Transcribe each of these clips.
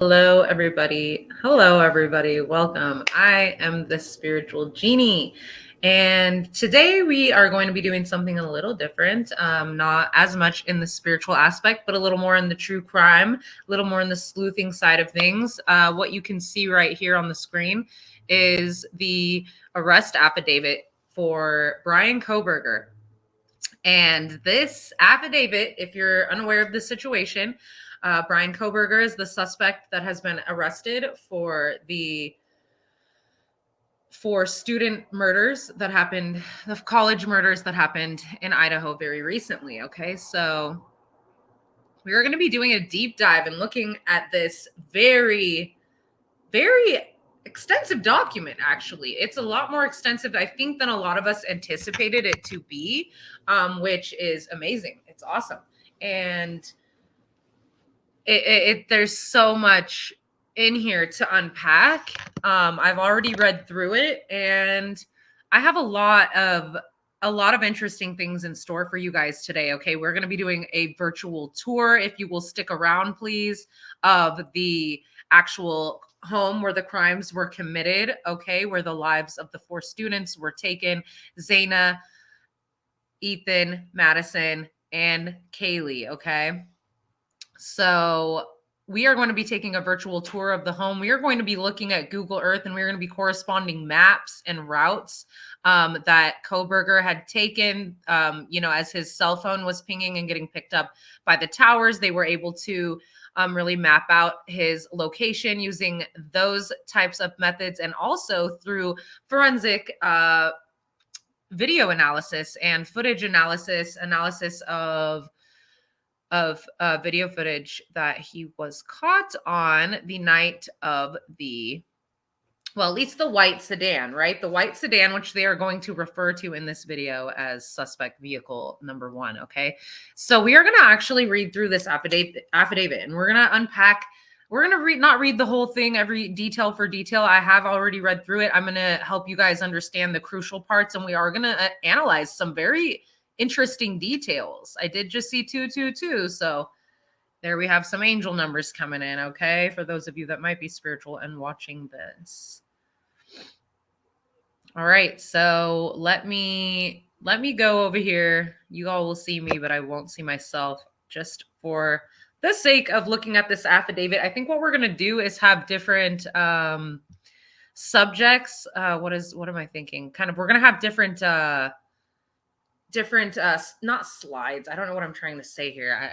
Hello, everybody. Hello, everybody. Welcome. I am the Spiritual Genie. And today we are going to be doing something a little different, not as much in the spiritual aspect, but a little more in the true crime, a little more in the sleuthing side of things. What you can see right here on the screen is the arrest affidavit for Brian Kohberger. And this affidavit, if you're unaware of the situation, Brian Kohberger is the suspect that has been arrested for student murders that happened, the college murders that happened in Idaho very recently. Okay, so we are going to be doing a deep dive and looking at this very, very extensive document. Actually, it's a lot more extensive, I think, than a lot of us anticipated it to be, which is amazing. It's awesome. And there's so much in here to unpack. I've already read through it, and I have a lot of interesting things in store for you guys today. Okay, we're going to be doing a virtual tour, if you will stick around, please, of the actual home where the crimes were committed. Okay, where the lives of the 4 students were taken: Zaina, Ethan, Madison, and Kaylee. Okay. So we are going to be taking a virtual tour of the home. We are going to be looking at Google Earth, and we're going to be corresponding maps and routes that Kohberger had taken. As his cell phone was pinging and getting picked up by the towers, they were able to really map out his location using those types of methods, and also through forensic video analysis and footage analysis of video footage that he was caught on the night of at least the white sedan, right? The white sedan, which they are going to refer to in this video as suspect vehicle number 1. Okay. So we are going to actually read through this affidavit, and we're going to unpack. We're going to not read the whole thing, every detail for detail. I have already read through it. I'm going to help you guys understand the crucial parts, and we are going to analyze some very interesting details. I did just see 222. So there we have some angel numbers coming in. Okay. For those of you that might be spiritual and watching this. All right. So let me go over here. You all will see me, but I won't see myself, just for the sake of looking at this affidavit. I think what we're going to do is have different subjects. What am I thinking? We're going to have different not slides. I don't know what I'm trying to say here.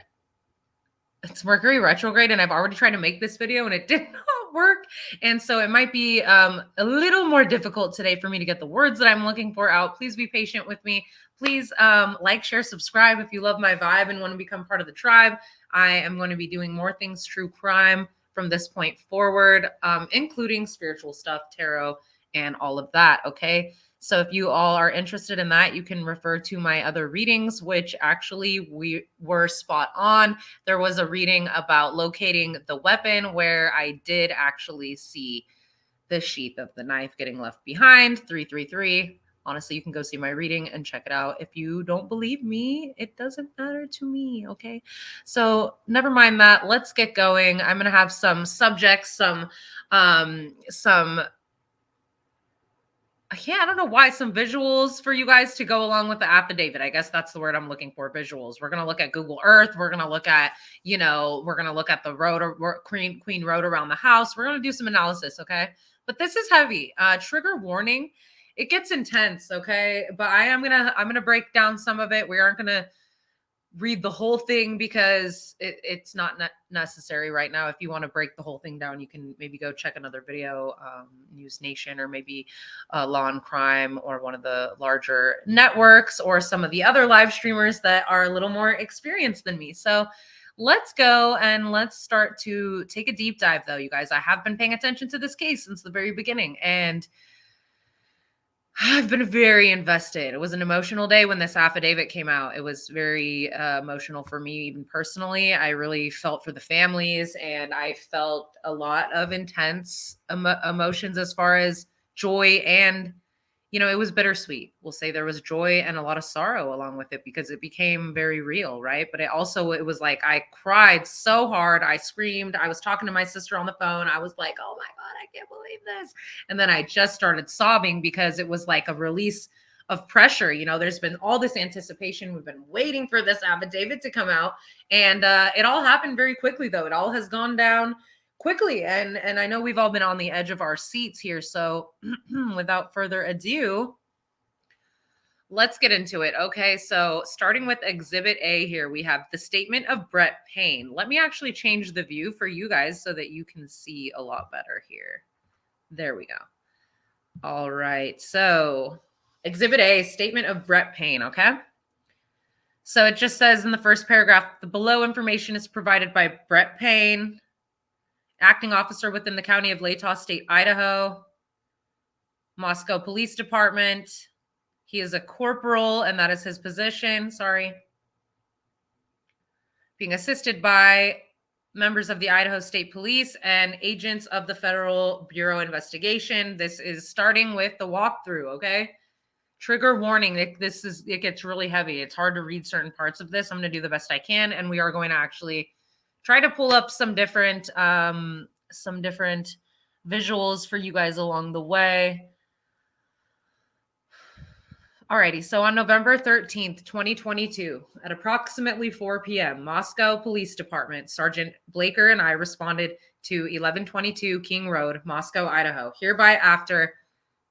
It's Mercury retrograde, and I've already tried to make this video and it did not work. And so it might be a little more difficult today for me to get the words that I'm looking for out. Please be patient with me. Please like, share, subscribe if you love my vibe and want to become part of the tribe. I am going to be doing more things true crime from this point forward, including spiritual stuff, tarot, and all of that. Okay. So if you all are interested in that, you can refer to my other readings, which actually we were spot on. There was a reading about locating the weapon where I did actually see the sheath of the knife getting left behind. 333. Honestly, you can go see my reading and check it out. If you don't believe me, it doesn't matter to me. Okay. So never mind that. Let's get going. I'm going to have some subjects, I don't know why, some visuals for you guys to go along with the affidavit. I guess that's the word I'm looking for, visuals. We're going to look at Google Earth. We're going to look at, the road, or Queen Road around the house. We're going to do some analysis. Okay. But this is heavy. Trigger warning. It gets intense. Okay. But I'm going to break down some of it. We aren't going to read the whole thing because it's not necessary right now. If you want to break the whole thing down, you can maybe go check another video, News Nation, or maybe Law and Crime, or one of the larger networks, or some of the other live streamers that are a little more experienced than me. So let's go and let's start to take a deep dive, though, you guys. I have been paying attention to this case since the very beginning, and I've been very invested. It was an emotional day when this affidavit came out. It was very emotional for me, even personally. I really felt for the families, and I felt a lot of intense emotions as far as joy and you know, it was bittersweet. We'll say there was joy and a lot of sorrow along with it because it became very real, right? But it was like I cried so hard. I screamed. I was talking to my sister on the phone. I was like, oh my God, I can't believe this. And then I just started sobbing because it was like a release of pressure. You know, there's been all this anticipation. We've been waiting for this affidavit to come out. And it all happened very quickly, though. It all has gone down quickly, and I know we've all been on the edge of our seats here, so without further ado, let's get into it. Okay, so starting with Exhibit A here, we have the statement of Brett Payne. Let me actually change the view for you guys so that you can see a lot better here. There we go. All right, so Exhibit A, statement of Brett Payne, okay? So it just says in the first paragraph, the below information is provided by Brett Payne, acting officer within the county of Latah State, Idaho, Moscow Police Department. He is a corporal, and that is his position. Sorry. Being assisted by members of the Idaho State Police and agents of the Federal Bureau of Investigation. This is starting with the walkthrough, okay? Trigger warning. It gets really heavy. It's hard to read certain parts of this. I'm going to do the best I can, and we are going to actually try to pull up some different visuals for you guys along the way. Alrighty, so on November 13th, 2022, at approximately 4 p.m., Moscow Police Department, Sergeant Blaker and I responded to 1122 King Road, Moscow, Idaho, hereafter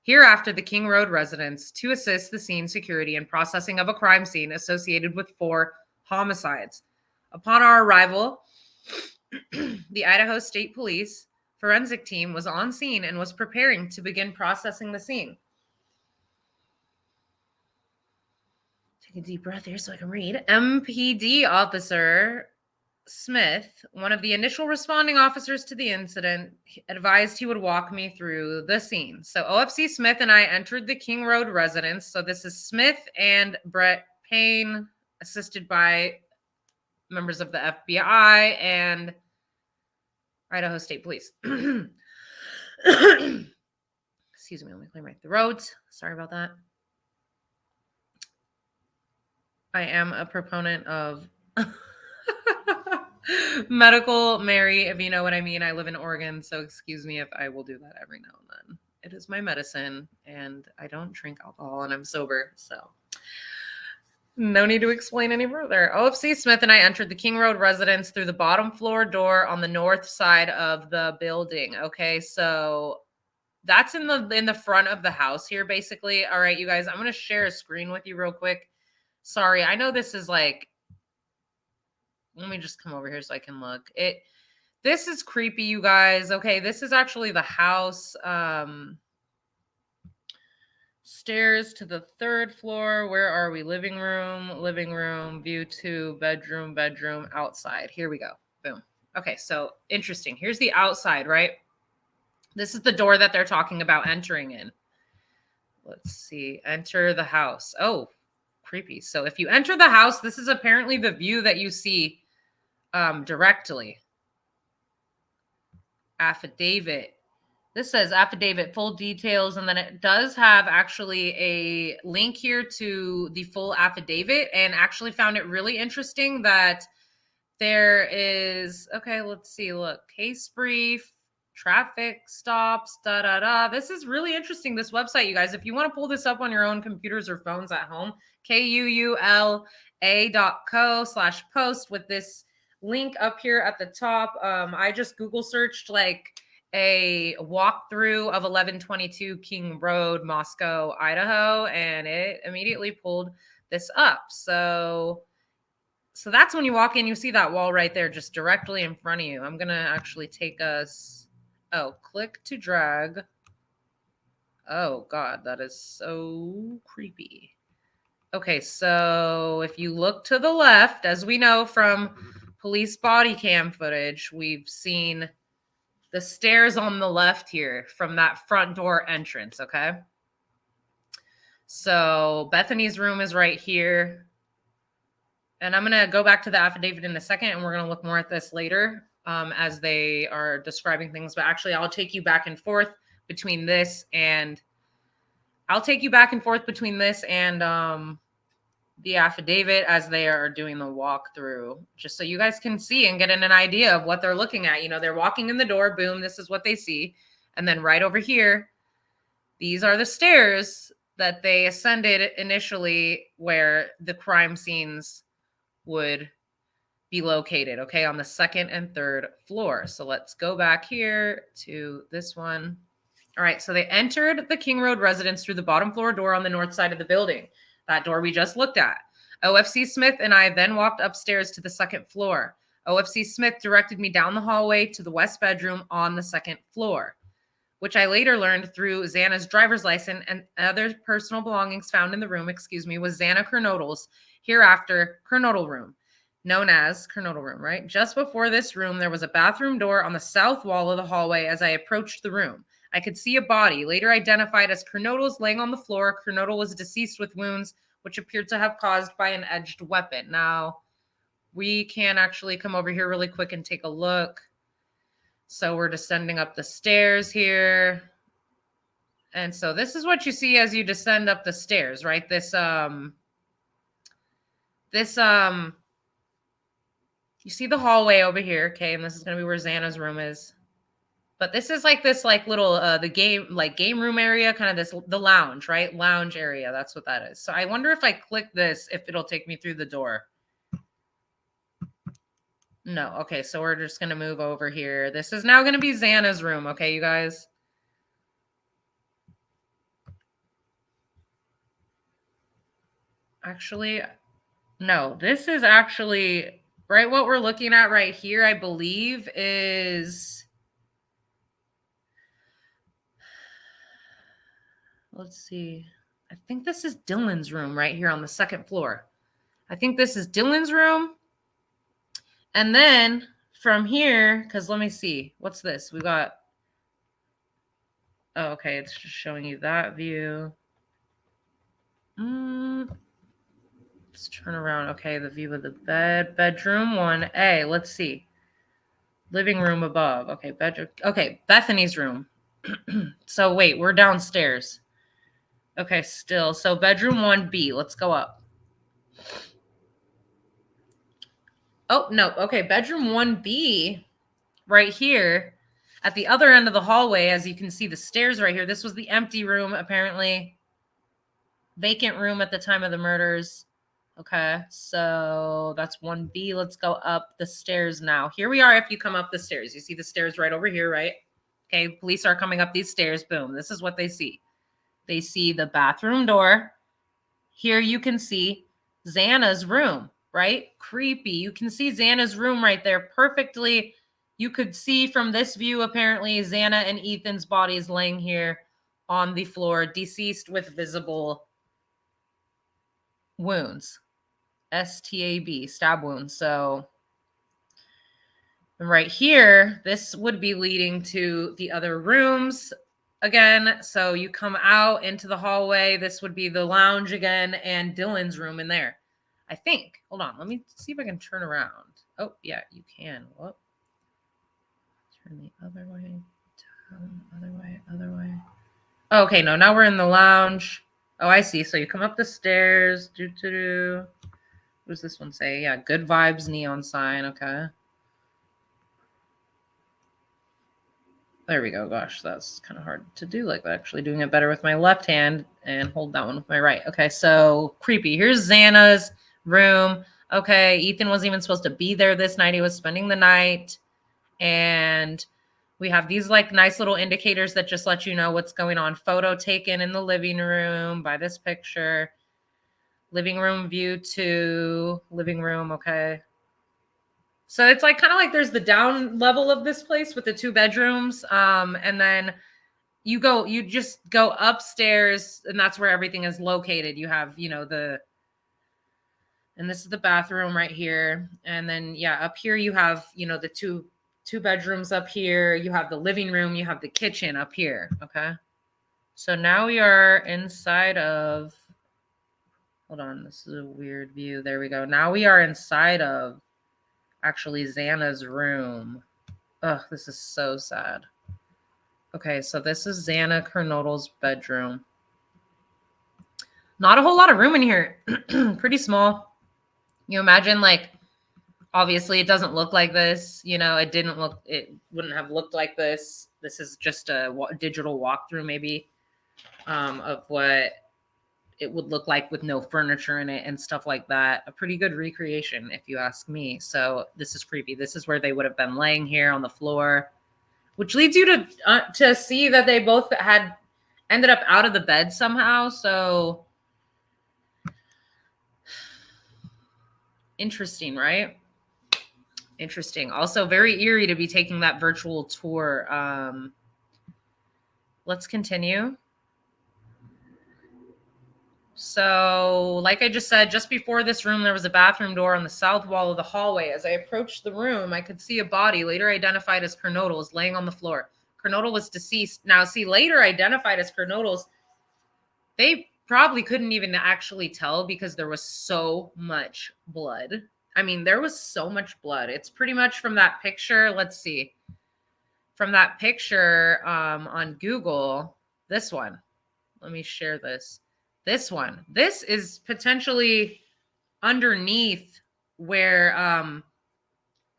the King Road residence to assist the scene security and processing of a crime scene associated with 4 homicides. Upon our arrival, the Idaho State Police forensic team was on scene and was preparing to begin processing the scene. Take a deep breath here so I can read. MPD Officer Smith, one of the initial responding officers to the incident, advised he would walk me through the scene. So OFC Smith and I entered the King Road residence. So this is Smith and Brett Payne, assisted by members of the FBI and Idaho State Police. Excuse me, let me clear my throat. Sorry about that. I am a proponent of medical Mary, if you know what I mean. I live in Oregon, so excuse me if I will do that every now and then. It is my medicine, and I don't drink alcohol, and I'm sober, so no need to explain any further. OFC Smith and I entered the King Road residence through the bottom floor door on the north side of the building. Okay, so that's in the front of the house here, basically. All right, you guys, I'm going to share a screen with you real quick. Sorry, I know this is like, let me just come over here so I can look. This is creepy, you guys. Okay, this is actually the house. Stairs to the 3rd floor. Where are we? Living room, view to bedroom, outside. Here we go. Boom. Okay, so interesting. Here's the outside, right? This is the door that they're talking about entering in. Let's see. Enter the house. Oh, creepy. So if you enter the house, this is apparently the view that you see directly. Affidavit. This says affidavit, full details, and then it does have actually a link here to the full affidavit, and actually found it really interesting that there is, okay, let's see, look, case brief, traffic stops, This is really interesting, this website, you guys. If you want to pull this up on your own computers or phones at home, KUULA.co/post with this link up here at the top. I just Google searched like a walkthrough of 1122 King Road, Moscow, Idaho, and it immediately pulled this up. So that's when you walk in, you see that wall right there, just directly in front of you. I'm going to actually take us, click to drag. Oh God, that is so creepy. Okay, so if you look to the left, as we know from police body cam footage, we've seen the stairs on the left here from that front door entrance, okay? So Bethany's room is right here. And I'm going to go back to the affidavit in a second, and we're going to look more at this later as they are describing things. But actually, I'll take you back and forth between this and I'll take you back and forth between this and the affidavit as they are doing the walkthrough, just so you guys can see and get an idea of what they're looking at. You know, they're walking in the door, boom, this is what they see. And then right over here, these are the stairs that they ascended initially where the crime scenes would be located, okay, on the second and third floor. So let's go back here to this one. All right, so they entered the King Road residence through the bottom floor door on the north side of the building, that door we just looked at. OFC Smith and I then walked upstairs to the second floor. OFC Smith directed me down the hallway to the west bedroom on the second floor, which I later learned through Xana's driver's license and other personal belongings found in the room, was Xana Kernodle's, hereafter Kernodle room, known as Kernodle room, right? Just before this room, there was a bathroom door on the south wall of the hallway. As I approached the room, I could see a body, later identified as Kernodle's, laying on the floor. Kernodle was deceased with wounds which appeared to have caused by an edged weapon. Now, we can actually come over here really quick and take a look. So we're descending up the stairs here. And so this is what you see as you descend up the stairs, right? You see the hallway over here, okay? And this is going to be where Xana's room is. But this is like this little the game room area, kind of the lounge, right? Lounge area. That's what that is. So I wonder if I click this, if it'll take me through the door. No. Okay, so we're just going to move over here. This is now going to be Xana's room, okay, you guys? Actually, no. This is actually, right, what we're looking at right here, I believe, is... Let's see. I think this is Dylan's room right here on the second floor. I think this is Dylan's room. And then from here, because let me see. What's this? We got... Oh, okay. It's just showing you that view. Let's turn around. Okay, the view of the bedroom 1A. Let's see. Living room above. Okay, bedroom. Okay, Bethany's room. So wait, we're downstairs. Okay, still. So bedroom 1B. Let's go up. Oh, no. Okay, bedroom 1B right here at the other end of the hallway. As you can see, the stairs right here. This was the empty room, apparently. Vacant room at the time of the murders. Okay, so that's 1B. Let's go up the stairs now. Here we are if you come up the stairs. You see the stairs right over here, right? Okay, police are coming up these stairs. Boom. This is what they see. They see the bathroom door. Here you can see Xana's room, right? Creepy. You can see Xana's room right there perfectly. You could see from this view, apparently, Xana and Ethan's bodies laying here on the floor, deceased with visible wounds. STAB, stab wounds. So right here, this would be leading to the other rooms again. So you come out into the hallway. This would be the lounge again and Dylan's room in there. I think. Hold on. Let me see if I can turn around. Oh, yeah, you can. Whoop. Turn the other way. Down, other way. Oh, okay, no, now we're in the lounge. Oh, I see. So you come up the stairs. What does this one say? Yeah, good vibes neon sign. Okay. There we go. Gosh, that's kind of hard to do like that. Actually doing it better with my left hand and hold that one with my right. Okay, so creepy. Here's Xana's room. Okay, Ethan wasn't even supposed to be there this night. He was spending the night. And we have these like nice little indicators that just let you know what's going on. Photo taken in the living room by this picture. Living room view 2. Living room, okay. So it's like kind of like there's the down level of this place with the 2 bedrooms. And then you just go upstairs and that's where everything is located. You have, and this is the bathroom right here. And then, yeah, up here you have, the two bedrooms up here. You have the living room. You have the kitchen up here. Okay. So now we are inside of, hold on. This is a weird view. There we go. Now we are inside of actually Xana's room. Ugh, this is so sad. Okay, so this is Xana Kernodle's bedroom. Not a whole lot of room in here. Pretty small. You imagine, like, obviously it doesn't look like this. You know, it wouldn't have looked like this. This is just a digital walkthrough maybe of what it would look like with no furniture in it and stuff like that. A pretty good recreation, if you ask me. So this is creepy. This is where they would have been laying here on the floor, which leads you to see that they both had ended up out of the bed somehow. So interesting, right? Interesting. Also very eerie to be taking that virtual tour. Let's continue. So, like I just said, just before this room, there was a bathroom door on the south wall of the hallway. As I approached the room, I could see a body, later identified as Kernodles, laying on the floor. Kernodle was deceased. Now, see, later identified as Kernodles, they probably couldn't even actually tell because there was so much blood. I mean, there was so much blood. It's pretty much from that picture. Let's see. From that picture on Google, this one. Let me share this. This one. This is potentially underneath where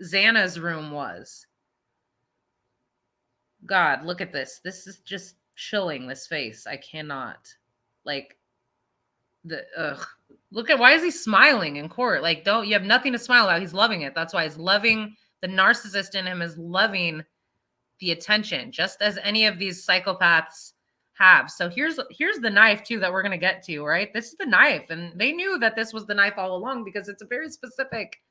Xana's room was. God, look at this. This is just chilling, this face. I cannot. Like, look at, why is he smiling in court? Like, you have nothing to smile about. He's loving it. That's why he's loving, the narcissist in him is loving the attention, just as any of these psychopaths have. So here's the knife too that we're going to get to, right? This is the knife, and they knew that this was the knife all along because it's a very specific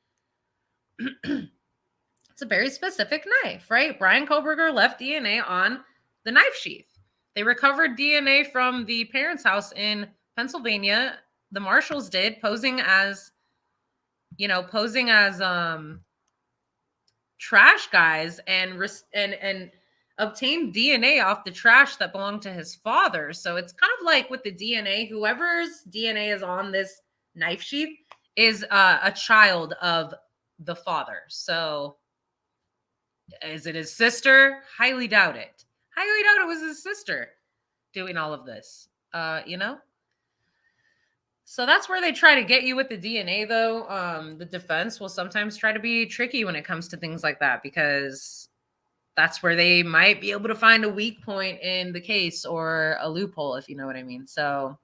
it's a very specific knife, right? Brian Kohberger left DNA on the knife sheath. They recovered DNA from the parents' house in Pennsylvania. The marshals did, posing as trash guys, and obtained DNA off the trash that belonged to his father. So it's kind of like with the DNA, whoever's DNA is on this knife sheath is a child of the father. So is it his sister? Highly doubt it. Highly doubt it was his sister doing all of this. So that's where they try to get you with the DNA, though. The defense will sometimes try to be tricky when it comes to things like that, because that's where they might be able to find a weak point in the case or a loophole, if you know what I mean. So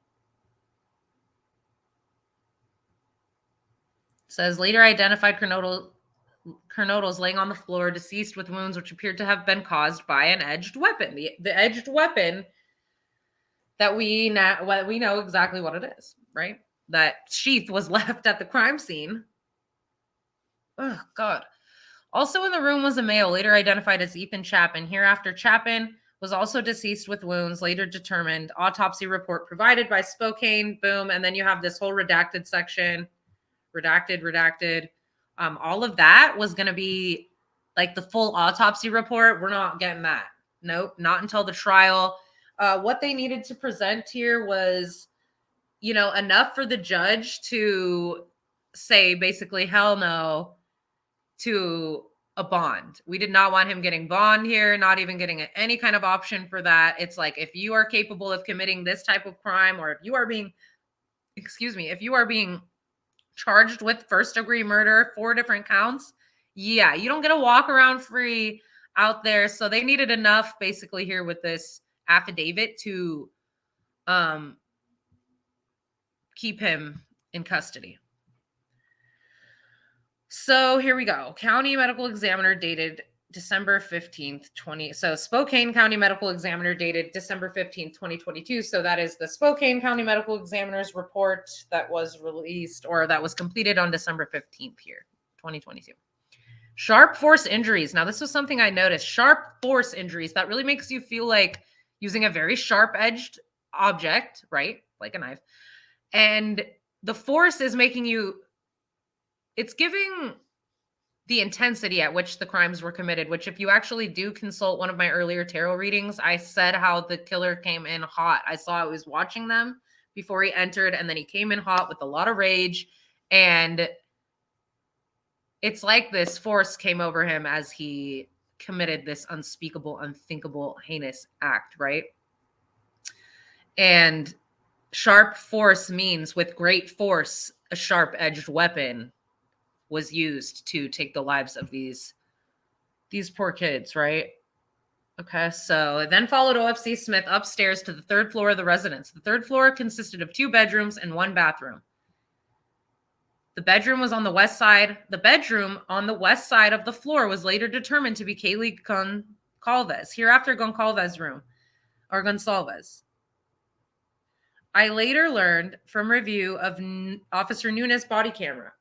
it says later identified Kernodles laying on the floor, deceased with wounds which appeared to have been caused by an edged weapon. The edged weapon that we know exactly what it is, right? That sheath was left at the crime scene. Oh, God. Also in the room was a male, later identified as Ethan Chapin. Hereafter, Chapin was also deceased with wounds, later determined. Autopsy report provided by Spokane. Boom. And then you have this whole redacted section. Redacted. All of that was going to be like the full autopsy report. We're not getting that. Nope, not until the trial. What they needed to present here was, enough for the judge to say basically hell no to a bond. We did not want him getting bond here, not even getting any kind of option for that. It's like, if you are capable of committing this type of crime, or if you are being charged with first-degree murder, 4 different counts, yeah, you don't get to walk around free out there. So they needed enough basically here with this affidavit to keep him in custody. So here we go. County Medical Examiner dated December 15th, So Spokane County Medical Examiner dated December 15th, 2022. So that is the Spokane County Medical Examiner's report that was released, or that was completed on December 15th here, 2022. Sharp force injuries. Now, this was something I noticed. Sharp force injuries. That really makes you feel like using a very sharp-edged object, right? Like a knife. And the force is making you, it's giving the intensity at which the crimes were committed, which if you actually do consult one of my earlier tarot readings, I said how the killer came in hot. I saw I was watching them before he entered, and then he came in hot with a lot of rage, and it's like this force came over him as he committed this unspeakable, unthinkable, heinous act, right? And Sharp force means with great force, a sharp-edged weapon was used to take the lives of these poor kids, right? Okay, so then followed OFC Smith upstairs to the 3rd floor of the residence. The 3rd floor consisted of 2 bedrooms and 1 bathroom. The bedroom was on the west side. The bedroom on the west side of the floor was later determined to be Kaylee Goncalves, hereafter Goncalves' room, or Gonsalves. I later learned from review of Officer Nunes' body camera.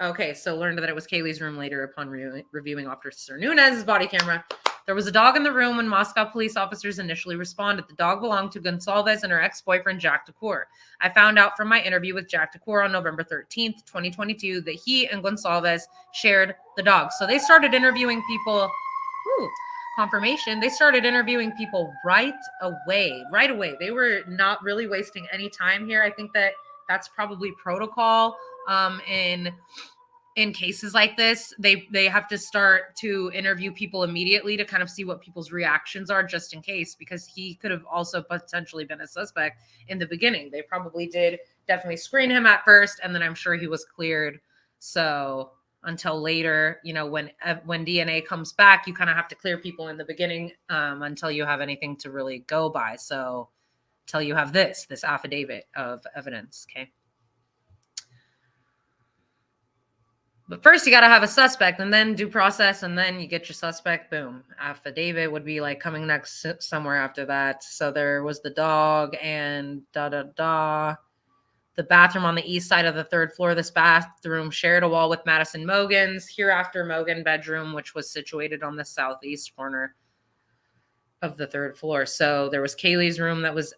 Okay, so learned that it was Kaylee's room later upon reviewing Officer Nunes' body camera. There was a dog in the room when Moscow police officers initially responded. The dog belonged to Gonsalves and her ex-boyfriend, Jack DeCour. I found out from my interview with Jack DeCour on November 13th, 2022, that he and Gonsalves shared the dog. So they started interviewing people. Confirmation. They started interviewing people right away. They were not really wasting any time here. I think that's probably protocol in cases like this. They have to start to interview people immediately to kind of see what people's reactions are, just in case, because he could have also potentially been a suspect in the beginning. They probably did definitely screen him at first, and then I'm sure he was cleared. So until later, when DNA comes back, you kind of have to clear people in the beginning until you have anything to really go by. So until you have this affidavit of evidence. Okay. But first you got to have a suspect, and then due process, and then you get your suspect. Boom. Affidavit would be like coming next somewhere after that. So there was the dog and the bathroom on the east side of the 3rd floor. This bathroom shared a wall with Madison Mogan's, hereafter Mogan bedroom, which was situated on the southeast corner of the 3rd floor. So there was Kaylee's room that was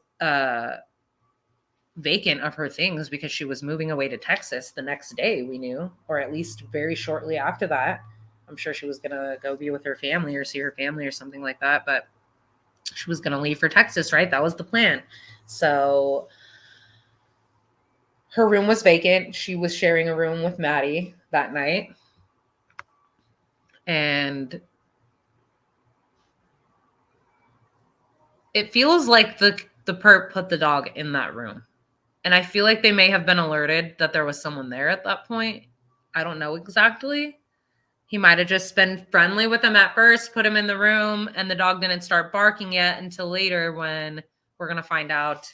vacant of her things because she was moving away to Texas the next day, we knew, or at least very shortly after that. I'm sure she was going to go be with her family or see her family or something like that, but she was going to leave for Texas, right? That was the plan. So her room was vacant. She was sharing a room with Maddie that night. And it feels like the perp put the dog in that room. And I feel like they may have been alerted that there was someone there at that point. I don't know exactly. He might have just been friendly with him at first, put him in the room, and the dog didn't start barking yet until later, when we're going to find out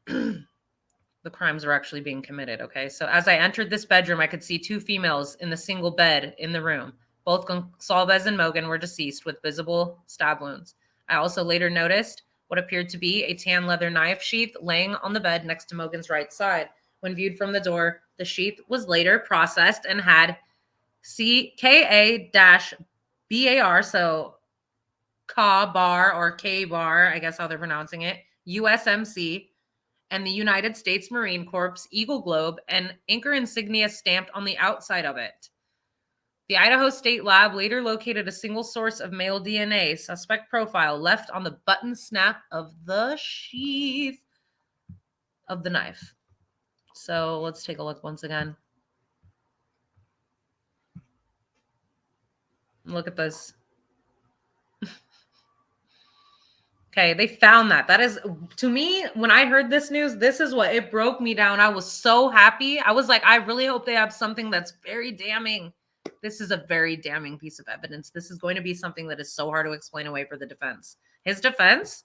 the crimes were actually being committed. Okay. So as I entered this bedroom, I could see 2 females in the single bed in the room. Both Gonsalves and Mogan were deceased with visible stab wounds. I also later noticed what appeared to be a tan leather knife sheath laying on the bed next to Mogan's right side. When viewed from the door, the sheath was later processed and had CKA-BAR, so Ka bar or K bar, I guess how they're pronouncing it, USMC, and the United States Marine Corps Eagle Globe and anchor insignia stamped on the outside of it. The Idaho State Lab later located a single source of male DNA suspect profile left on the button snap of the sheath of the knife. So let's take a look once again. Look at this. Okay, they found that. That is, to me, when I heard this news, this is what, it broke me down. I was so happy. I was like, I really hope they have something that's very damning. This is a very damning piece of evidence. This is going to be something that is so hard to explain away for the defense. His defense,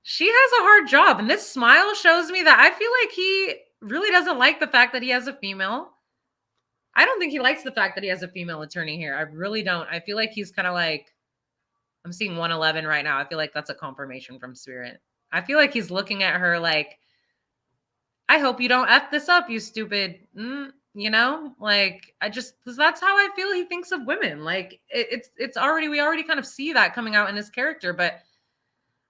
she has a hard job. And this smile shows me that I feel like he really doesn't like the fact that he has a female. I don't think he likes the fact that he has a female attorney here. I really don't. I feel like he's kind of like, I'm seeing 111 right now. I feel like that's a confirmation from Spirit. I feel like he's looking at her like, I hope you don't F this up, you stupid, like, that's how I feel he thinks of women. Like it's already, we already kind of see that coming out in his character, but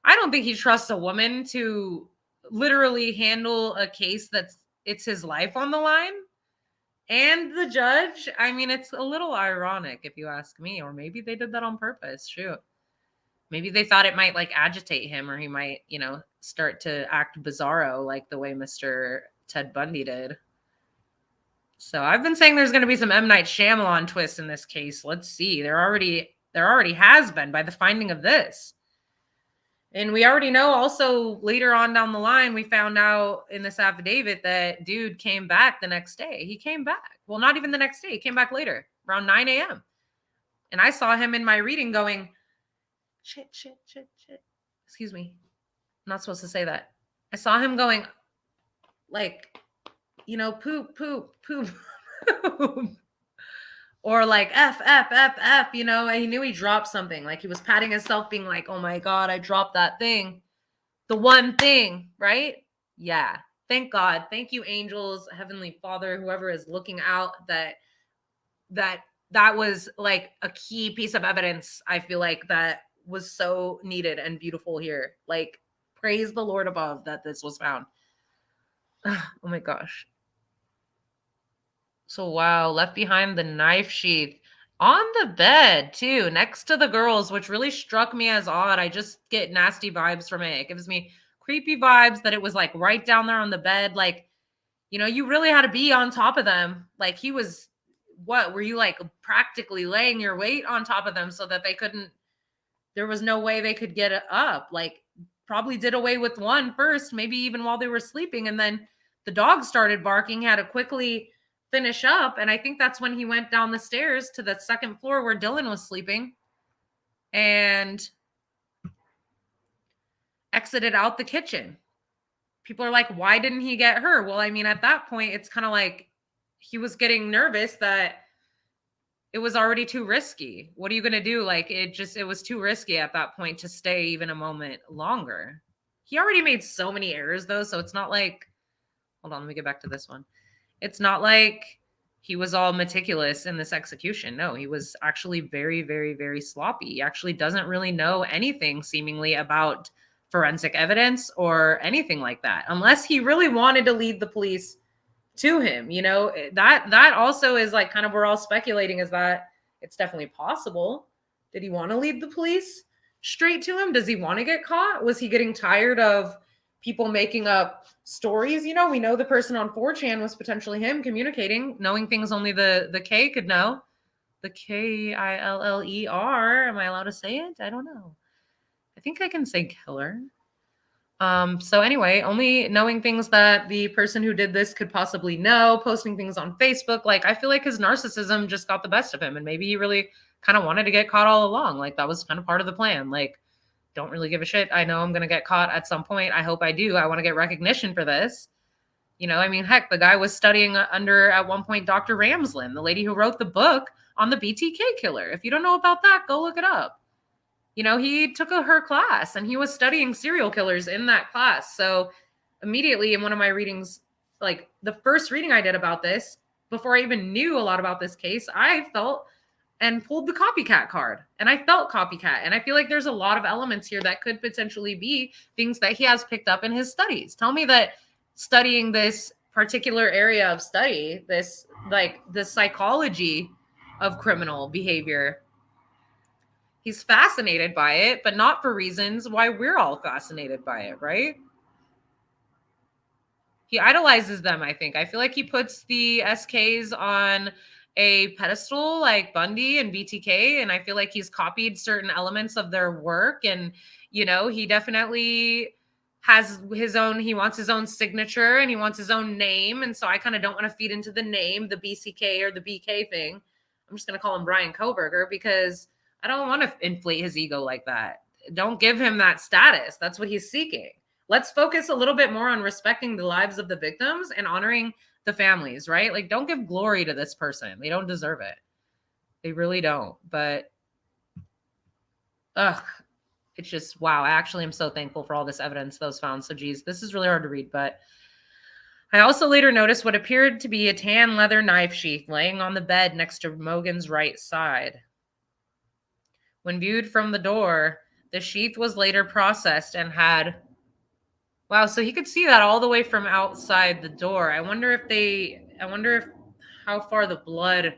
I don't think he trusts a woman to literally handle a case it's his life on the line. And the judge, I mean, it's a little ironic if you ask me, or maybe they did that on purpose. Shoot. Maybe they thought it might like agitate him, or he might, start to act bizarro like the way Mr. Ted Bundy did. So I've been saying there's going to be some M. Night Shyamalan twist in this case. Let's see. There already has been by the finding of this. And we already know also later on down the line, we found out in this affidavit that dude came back the next day. He came back. Well, not even the next day. He came back later around 9 a.m. And I saw him in my reading going, shit. Excuse me. I'm not supposed to say that. I saw him going like, poop, poop, poop, poop. Or like F, F, F, F, and he knew he dropped something. Like he was patting himself being like, oh my God, I dropped that thing. The one thing, right? Yeah. Thank God. Thank you, angels, Heavenly Father, whoever is looking out that was like a key piece of evidence. I feel like that was so needed and beautiful here. Like praise the Lord above that this was found. Oh my gosh. So wow, left behind the knife sheath on the bed too, next to the girls, which really struck me as odd. I just get nasty vibes from it. It gives me creepy vibes that it was like right down there on the bed. Like, you really had to be on top of them. Like he was, what were you like practically laying your weight on top of them so that there was no way they could get it up. Like probably did away with one first, maybe even while they were sleeping. And then the dog started barking, had to quickly finish up. And I think that's when he went down the stairs to the second floor where Dylan was sleeping and exited out the kitchen. People are like, why didn't he get her? Well, I mean, at that point, it's kind of like he was getting nervous that it was already too risky. What are you going to do? Like it was too risky at that point to stay even a moment longer. He already made so many errors though. So it's not like, hold on, let me get back to this one. It's not like he was all meticulous in this execution. No, he was actually very, very, very sloppy. He actually doesn't really know anything seemingly about forensic evidence or anything like that, unless he really wanted to lead the police to him. That also is like kind of, we're all speculating, is that it's definitely possible. Did he want to lead the police straight to him? Does he want to get caught? Was he getting tired of people making up stories? We know the person on 4chan was potentially him communicating, knowing things only the K could know. The Killer. Am I allowed to say it? I don't know. I think I can say killer. So anyway, only knowing things that the person who did this could possibly know, posting things on Facebook. Like, I feel like his narcissism just got the best of him. And maybe he really kind of wanted to get caught all along. Like that was kind of part of the plan. Like, don't really give a shit. I know I'm going to get caught at some point. I hope I do. I want to get recognition for this. I mean, heck, the guy was studying under, at one point, Dr. Ramslin, the lady who wrote the book on the BTK killer. If you don't know about that, go look it up. He took her class and he was studying serial killers in that class. So immediately in one of my readings, like the first reading I did about this, before I even knew a lot about this case, I felt and pulled the copycat card and I felt copycat. And I feel like there's a lot of elements here that could potentially be things that he has picked up in his studies. Tell me that studying this particular area of study, this like the psychology of criminal behavior, he's fascinated by it, but not for reasons why we're all fascinated by it, right? He idolizes them, I think. I feel like he puts the SKs on a pedestal like Bundy and BTK, and I feel like he's copied certain elements of their work. And, he definitely has he wants his own signature and he wants his own name. And so I kind of don't want to feed into the name, the BCK or the BK thing. I'm just going to call him Brian Kohberger because I don't want to inflate his ego like that. Don't give him that status. That's what he's seeking. Let's focus a little bit more on respecting the lives of the victims and honoring the families, right? Like, don't give glory to this person. They don't deserve it. They really don't. But, it's just, wow. I actually am so thankful for all this evidence that was found. So, geez, this is really hard to read. But I also later noticed what appeared to be a tan leather knife sheath laying on the bed next to Mogan's right side. When viewed from the door, the sheath was later processed and had... Wow, so he could see that all the way from outside the door. I wonder if how far the blood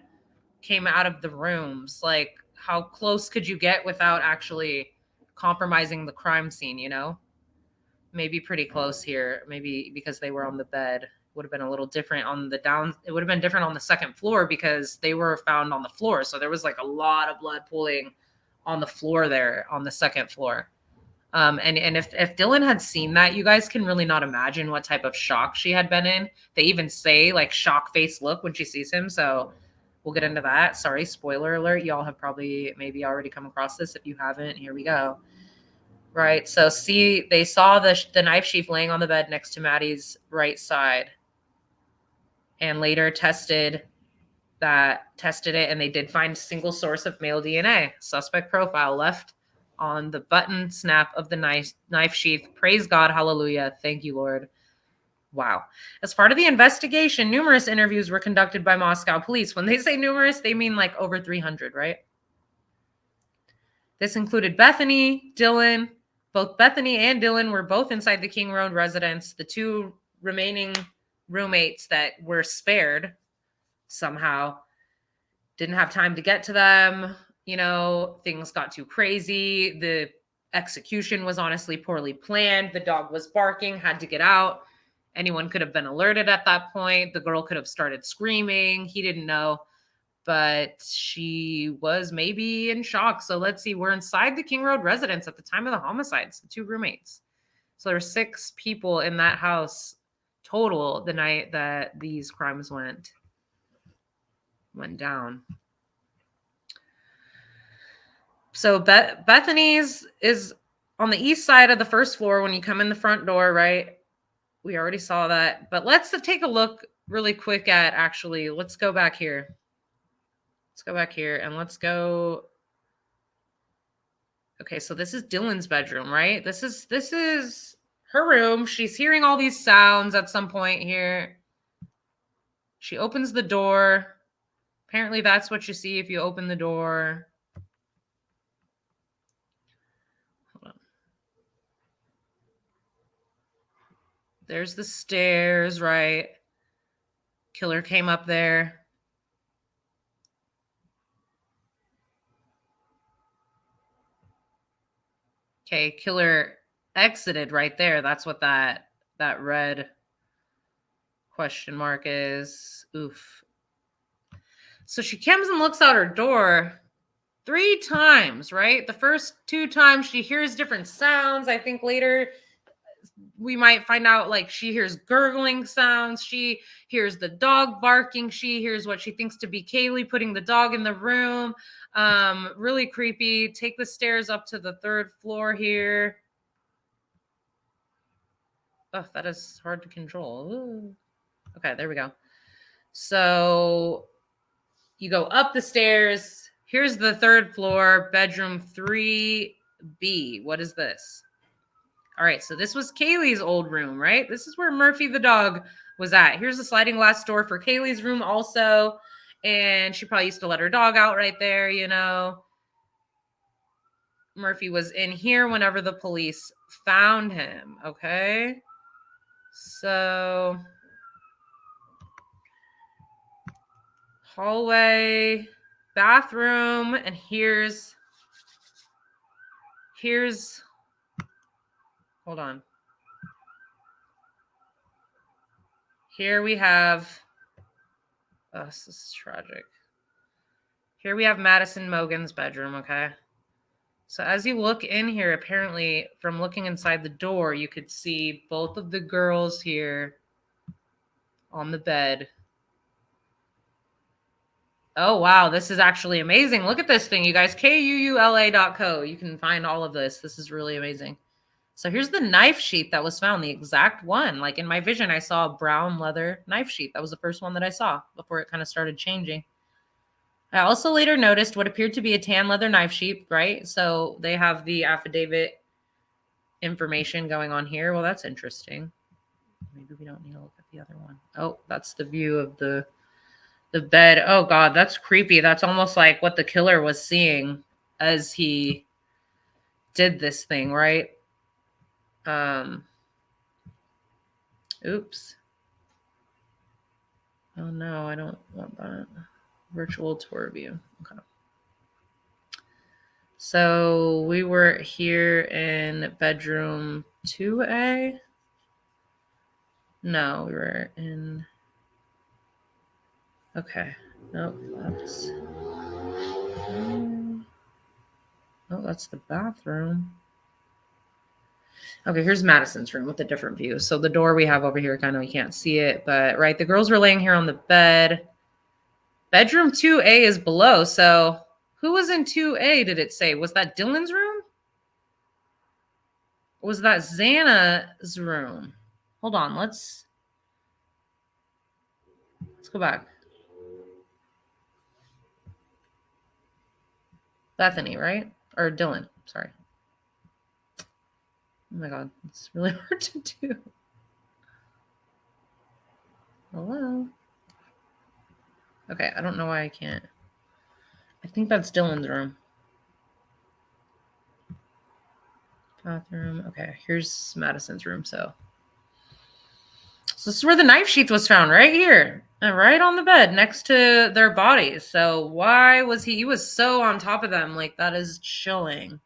came out of the rooms. Like, how close could you get without actually compromising the crime scene, Maybe pretty close here. Maybe because they were on the bed. Would have been a little different on the down. It would have been different on the second floor because they were found on the floor. So there was like a lot of blood pooling on the floor there on the second floor. And if Dylan had seen that, you guys can really not imagine what type of shock she had been in. They even say like shock face look when she sees him. So we'll get into that. Sorry, spoiler alert. Y'all have probably maybe already come across this. If you haven't, here we go. Right. So see, they saw the knife sheath laying on the bed next to Maddie's right side, and later tested it, and they did find single source of male DNA. Suspect profile left on the button snap of the knife sheath. Praise God. Hallelujah. Thank you, Lord. Wow. As part of the investigation, numerous interviews were conducted by Moscow police. When they say numerous, they mean like over 300, right? This included Bethany, Dylan. Both Bethany and Dylan were both inside the King Road residence. The two remaining roommates that were spared somehow didn't have time to get to them. You know, things got too crazy. The execution was honestly poorly planned. The dog was barking, had to get out. Anyone could have been alerted at that point. The girl could have started screaming. He didn't know, but she was maybe in shock. So let's see. We're inside the King Road residence at the time of the homicides, the two roommates. So there were 6 people in that house total the night that these crimes went down. So Bethany's is on the east side of the first floor when you come in the front door, right? We already saw that. But let's take a look really quick at let's go back here. Let's go back here and let's go. Okay, so this is Dylan's bedroom, right? This is her room. She's hearing all these sounds at some point here. She opens the door. Apparently that's what you see if you open the door. Hold on. There's the stairs, right? Killer came up there. Okay, killer exited right there. That's what that red question mark is. Oof. So she comes and looks out her door 3 times, right? The first 2 times she hears different sounds. I think later we might find out like she hears gurgling sounds. She hears the dog barking. She hears what she thinks to be Kaylee putting the dog in the room. Really creepy. Take the stairs up to the 3rd floor here. Oh, that is hard to control. Ooh. Okay, there we go. So you go up the stairs. Here's the 3rd floor, bedroom 3B. What is this? All right, so this was Kaylee's old room, right? This is where Murphy the dog was at. Here's a sliding glass door for Kaylee's room also. And she probably used to let her dog out right there, you know. Murphy was in here whenever the police found him, okay? So hallway, bathroom, and here's hold on. Here we have, oh, this is tragic. Here we have Madison Mogan's bedroom, okay? So as you look in here, apparently from looking inside the door, you could see both of the girls here on the bed. Oh, wow. This is actually amazing. Look at this thing, you guys. KUULA.co. You can find all of this. This is really amazing. So here's the knife sheath that was found, the exact one. Like in my vision, I saw a brown leather knife sheath. That was the first one that I saw before it kind of started changing. I also later noticed what appeared to be a tan leather knife sheath, right? So they have the affidavit information going on here. Well, that's interesting. Maybe we don't need to look at the other one. Oh, that's the view of the bed. Oh God, that's creepy. That's almost like what the killer was seeing as he did this thing, right? Oops. Oh no, I don't want that. Virtual tour view. Okay. So we were here in bedroom 2A. No, we were in. Okay. Nope. That's. Oh, that's the bathroom. Okay, here's Madison's room with a different view. So the door we have over here, kind of, you can't see it, but right, the girls were laying here on the bed. Bedroom 2A is below. So who was in 2A, did it say? Was that Dylan's room? Or was that Xana's room? Hold on, let's go back. Bethany, right? Or Dylan, sorry. Oh my God, it's really hard to do. Hello? Okay, I don't know why I can't. I think that's Dylan's room. Bathroom. Okay, here's Madison's room. So this is where the knife sheath was found, right here. And right on the bed next to their bodies. So why was he was so on top of them? Like, that is chilling.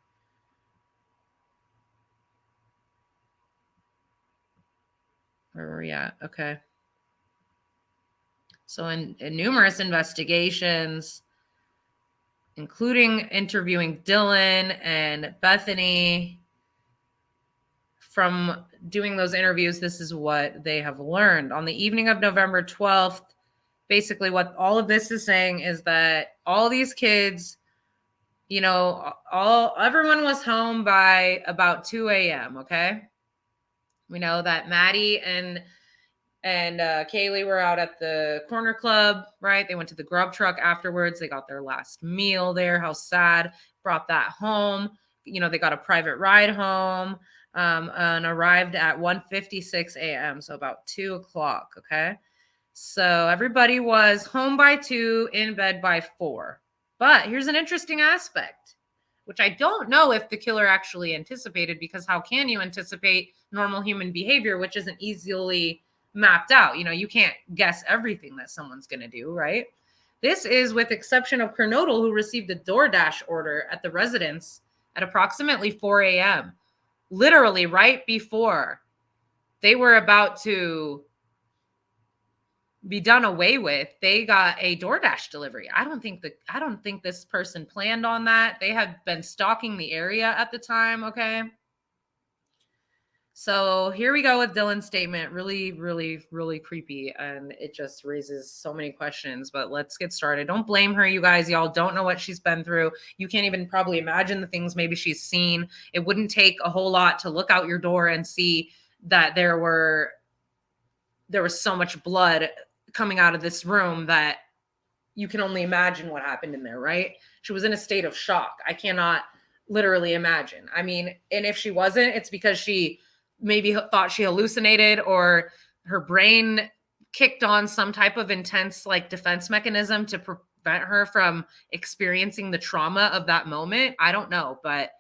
Where were we at? Okay. So in numerous investigations, including interviewing Dylan and Bethany, from doing those interviews, this is what they have learned. On the evening of November 12th, basically what all of this is saying is that all these kids, you know, everyone was home by about 2 a.m., okay? We know that Maddie and Kaylee were out at the corner club, right? They went to the grub truck afterwards. They got their last meal there. How sad. Brought that home. You know, they got a private ride home and arrived at 1:56 a.m. So about 2 o'clock, okay? So everybody was home by 2, in bed by 4. But here's an interesting aspect, which I don't know if the killer actually anticipated, because how can you anticipate normal human behavior, which isn't easily mapped out? You know, you can't guess everything that someone's going to do, right? This is with exception of Kernodle, who received a DoorDash order at the residence at approximately 4 a.m. Literally right before they were about to be done away with, they got a DoorDash delivery. I don't think this person planned on that. They had been stalking the area at the time, okay? So here we go with Dylan's statement. Really, really, really creepy. And it just raises so many questions, but let's get started. Don't blame her, you guys. Y'all don't know what she's been through. You can't even probably imagine the things maybe she's seen. It wouldn't take a whole lot to look out your door and see that there was so much blood coming out of this room that you can only imagine what happened in there, right? She was in a state of shock. I cannot literally imagine. I mean, and if she wasn't, it's because she maybe thought she hallucinated, or her brain kicked on some type of intense like defense mechanism to prevent her from experiencing the trauma of that moment. I don't know, but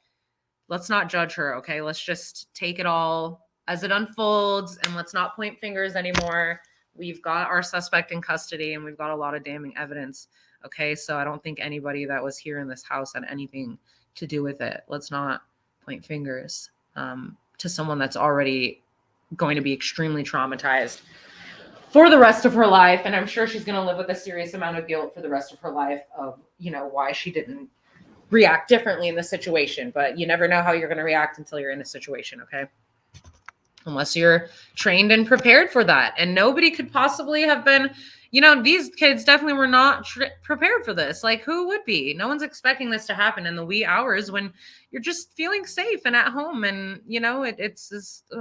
let's not judge her, okay? Let's just take it all as it unfolds, and let's not point fingers anymore. We've got our suspect in custody, and we've got a lot of damning evidence. Okay, so I don't think anybody that was here in this house had anything to do with it. Let's not point fingers to someone that's already going to be extremely traumatized for the rest of her life. And I'm sure she's going to live with a serious amount of guilt for the rest of her life of, you know, why she didn't react differently in the situation. But you never know how you're going to react until you're in a situation, okay? Unless you're trained and prepared for that. And nobody could possibly have been, you know, these kids definitely were not prepared for this. Like, who would be? No one's expecting this to happen in the wee hours when you're just feeling safe and at home. And, you know, it's just,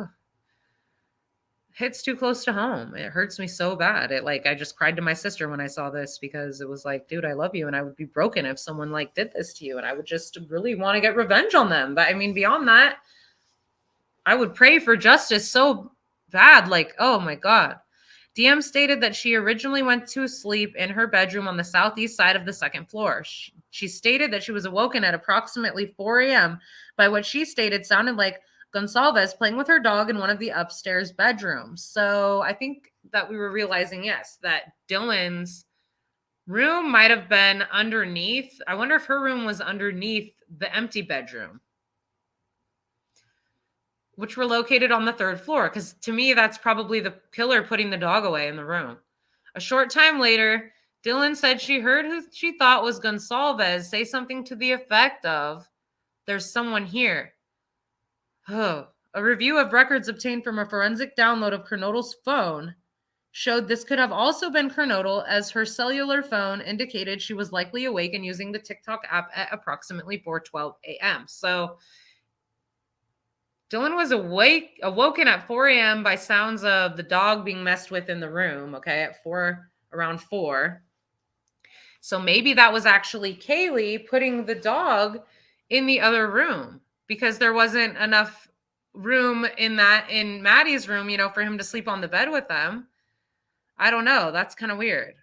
hits too close to home. It hurts me so bad. I just cried to my sister when I saw this, because it was like, dude, I love you. And I would be broken if someone like did this to you. And I would just really want to get revenge on them. But I mean, beyond that, I would pray for justice so bad. Like, oh my God. DM stated that she originally went to sleep in her bedroom on the southeast side of the second floor. She stated that she was awoken at approximately 4 a.m. by what she stated sounded like Gonsalves playing with her dog in one of the upstairs bedrooms. So I think that we were realizing, yes, that Dylan's room might have been underneath. I wonder if her room was underneath the empty bedroom, which were located on the third floor. Because to me, that's probably the killer putting the dog away in the room. A short time later, Dylan said she heard who she thought was Gonsalves say something to the effect of, "There's someone here." Oh, A review of records obtained from a forensic download of Kernodle's phone showed this could have also been Kernodle, as her cellular phone indicated she was likely awake and using the TikTok app at approximately 4:12 a.m. So Dylan was awoken at 4 a.m. by sounds of the dog being messed with in the room, okay, around 4. So maybe that was actually Kaylee putting the dog in the other room because there wasn't enough room in Maddie's room, for him to sleep on the bed with them. I don't know. That's kind of weird.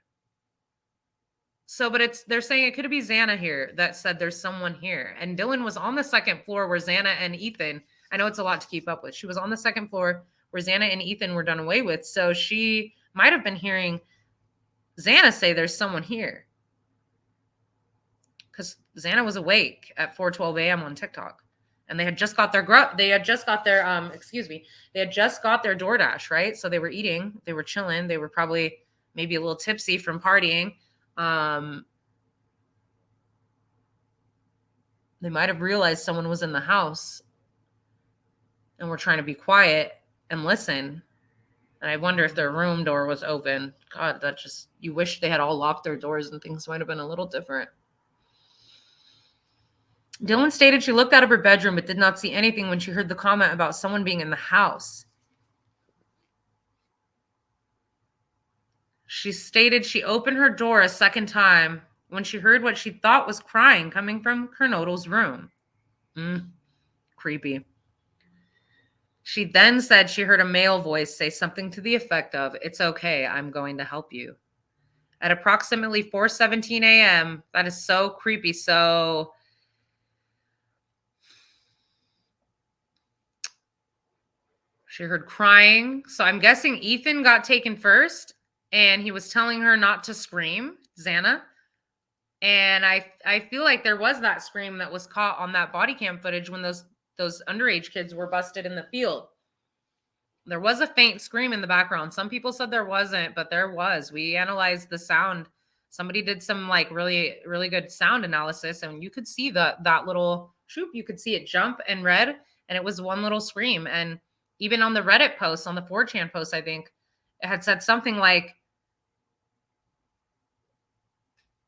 So, but they're saying it could be Xana here that said there's someone here. And Dylan was on the second floor where Xana and Ethan, I know it's a lot to keep up with. She was on the second floor where Xana and Ethan were done away with. So she might have been hearing Xana say there's someone here. Because Xana was awake at 4:12 a.m. on TikTok. And they had just got their DoorDash, right? So they were eating, they were chilling, they were probably maybe a little tipsy from partying. They might have realized someone was in the house and were trying to be quiet and listen. And I wonder if their room door was open. God, you wish they had all locked their doors and things might have been a little different. Dylan stated she looked out of her bedroom but did not see anything when she heard the comment about someone being in the house. She stated she opened her door a second time when she heard what she thought was crying coming from Kernodle's room. Creepy. She then said she heard a male voice say something to the effect of, "It's okay, I'm going to help you." At approximately 4:17 a.m., that is so creepy. So she heard crying. So I'm guessing Ethan got taken first and he was telling her not to scream, Xana. And I feel like there was that scream that was caught on that body cam footage when those underage kids were busted in the field. There was a faint scream in the background. Some people said there wasn't, but there was. We analyzed the sound. Somebody did some really, really good sound analysis, and you could see that little shoop. You could see it jump and red, and it was one little scream. And even on the Reddit post, on the 4chan post, I think it had said something like,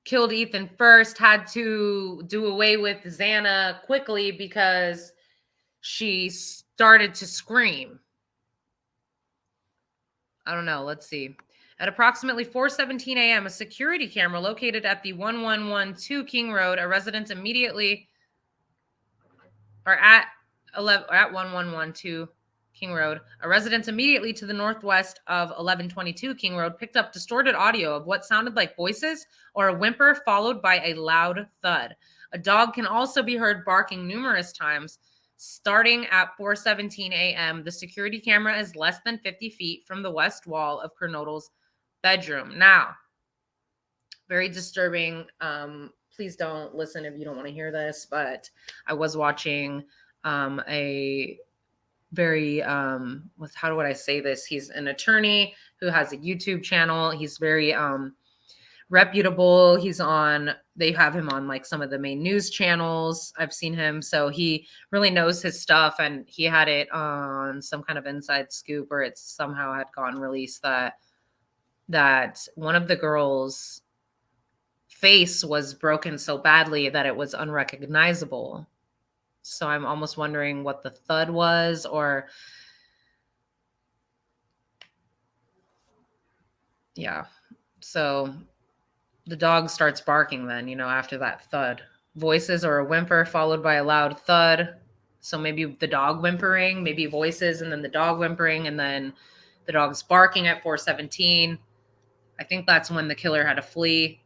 killed Ethan first, had to do away with Xana quickly because she started to scream. I don't know. Let's see. At approximately 4:17 a.m., a security camera located at the 1112 King Road, a residence immediately, or at 1112 King Road, a residence immediately to the northwest of 1122 King Road, picked up distorted audio of what sounded like voices or a whimper followed by a loud thud. A dog can also be heard barking numerous times. Starting at 4:17 a.m., the security camera is less than 50 feet from the west wall of Kernodle's bedroom. Now, very disturbing. Please don't listen if you don't want to hear this, but I was watching a very how would I say this? He's an attorney who has a YouTube channel. He's very reputable. They have him on some of the main news channels. I've seen him. So he really knows his stuff, and he had it on some kind of inside scoop where it somehow had gotten released that one of the girls' face was broken so badly that it was unrecognizable. So I'm almost wondering what the thud was, or yeah. So the dog starts barking then, after that thud. Voices or a whimper followed by a loud thud. So maybe the dog whimpering, maybe voices and then the dog whimpering, and then the dog's barking at 4:17. I think that's when the killer had to flee.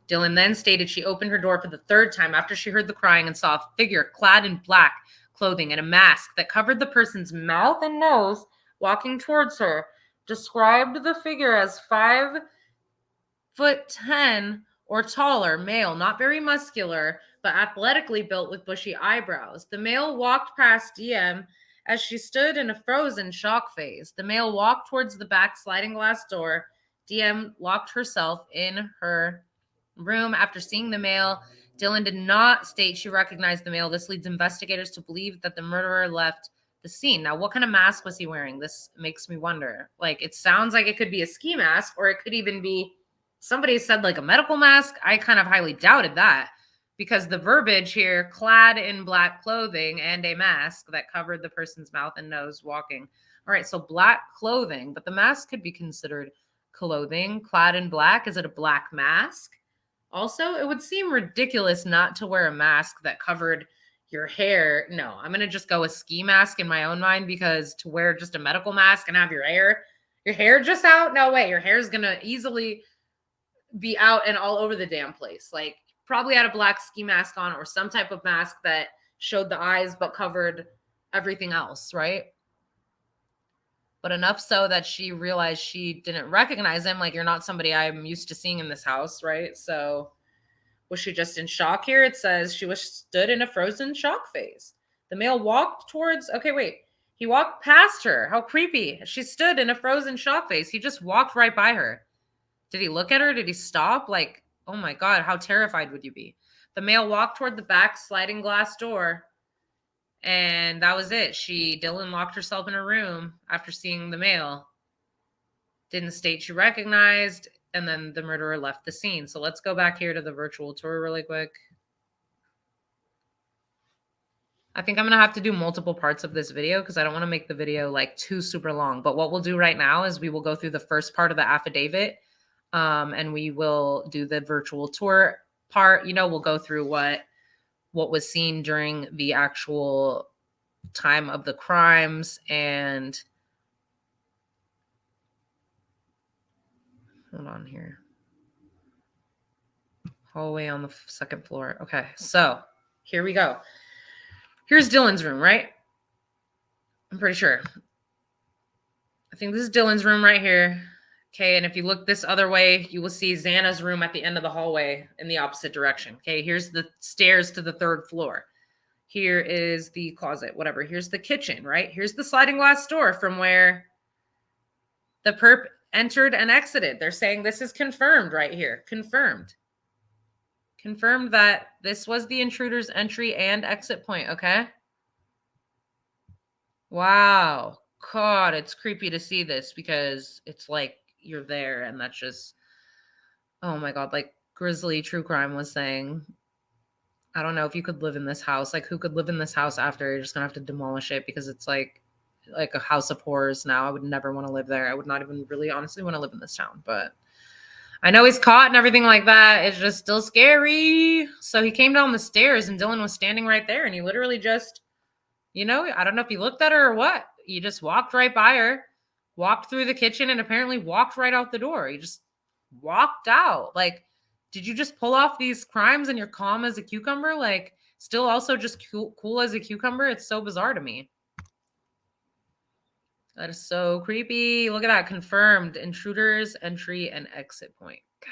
Dylan then stated she opened her door for the third time after she heard the crying and saw a figure clad in black clothing and a mask that covered the person's mouth and nose walking towards her. Described the figure as 5'10" or taller, male, not very muscular, but athletically built with bushy eyebrows. The male walked past DM as she stood in a frozen shock phase. The male walked towards the back sliding glass door. DM locked herself in her room after seeing the male. Dylan did not state she recognized the male. This leads investigators to believe that the murderer left the scene. Now, what kind of mask was he wearing? This makes me wonder. Like, it sounds like it could be a ski mask, or it could even be, somebody said like a medical mask. I kind of highly doubted that, because the verbiage here, clad in black clothing and a mask that covered the person's mouth and nose walking. All right, so black clothing, but the mask could be considered clothing. Clad in black, is it a black mask? Also, it would seem ridiculous not to wear a mask that covered your hair. No, I'm going to just go with ski mask in my own mind, because to wear just a medical mask and have your hair just out, no way. Your hair is going to easily be out and all over the damn place. Like, probably had a black ski mask on, or some type of mask that showed the eyes but covered everything else, right? But enough so that she realized she didn't recognize him. Like, you're not somebody I'm used to seeing in this house, right? So was she just in shock here? It says she was stood in a frozen shock phase. The male walked towards, okay, wait. He walked past her. How creepy. She stood in a frozen shock phase. He just walked right by her. Did he look at her? Did he stop? Like, oh my God, how terrified would you be? The male walked toward the back sliding glass door. And that was it. Dylan locked herself in her room after seeing the male. Didn't state she recognized, and then the murderer left the scene. So let's go back here to the virtual tour really quick. I think I'm going to have to do multiple parts of this video, because I don't want to make the video like too super long. But what we'll do right now is we will go through the first part of the affidavit, and we will do the virtual tour part. You know, we'll go through what was seen during the actual time of the crimes, and hold on here. Hallway on the second floor. Okay, so here we go. Here's Dylan's room, right? I'm pretty sure. I think this is Dylan's room right here. Okay, and if you look this other way, you will see Xana's room at the end of the hallway in the opposite direction. Okay, here's the stairs to the third floor. Here is the closet, whatever. Here's the kitchen, right? Here's the sliding glass door from where the perp entered and exited. They're saying this is confirmed right here. Confirmed. Confirmed that this was the intruder's entry and exit point, okay? Wow. God, it's creepy to see this, because it's like you're there, and that's just, oh my God, like Grizzly True Crime was saying. I don't know if you could live in this house. Like, who could live in this house after? You're just gonna have to demolish it, because it's like a house of horrors now. I would never want to live there. I would not even really honestly want to live in this town, but I know he's caught and everything like that. It's just still scary. So he came down the stairs, and Dylan was standing right there, and he literally just, you know, I don't know if he looked at her or what. He just walked right by her, walked through the kitchen, and apparently walked right out the door. He just walked out. Like, did you just pull off these crimes and you're calm as a cucumber? Like, still also just cool as a cucumber? It's so bizarre to me. That is so creepy. Look at that. Confirmed. Intruders, entry, and exit point. God.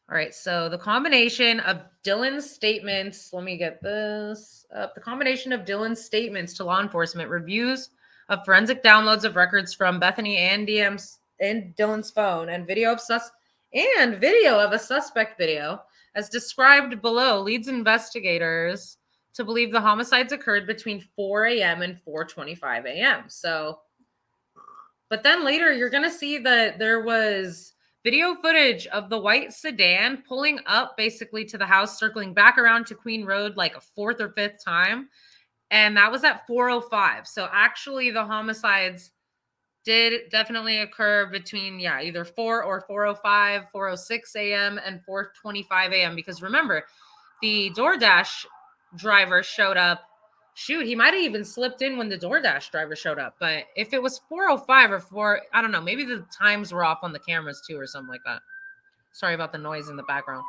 All right. So the combination of Dylan's statements, let me get this up. The combination of Dylan's statements to law enforcement, reviews of forensic downloads of records from Bethany and Dylan's phone, and video of a suspect video, as described below, leads investigators to believe the homicides occurred between 4 a.m. and 4:25 a.m. So, but then later you're going to see that there was video footage of the white sedan pulling up basically to the house, circling back around to Queen Road like a fourth or fifth time. And that was at 4:05. So actually the homicides did definitely occur between, either 4 or 4:05, 4:06 a.m. and 4:25 a.m. Because remember, the DoorDash driver showed up. Shoot, he might have even slipped in when the DoorDash driver showed up. But if it was 4:05 or 4, I don't know, maybe the times were off on the cameras too or something like that. Sorry about the noise in the background.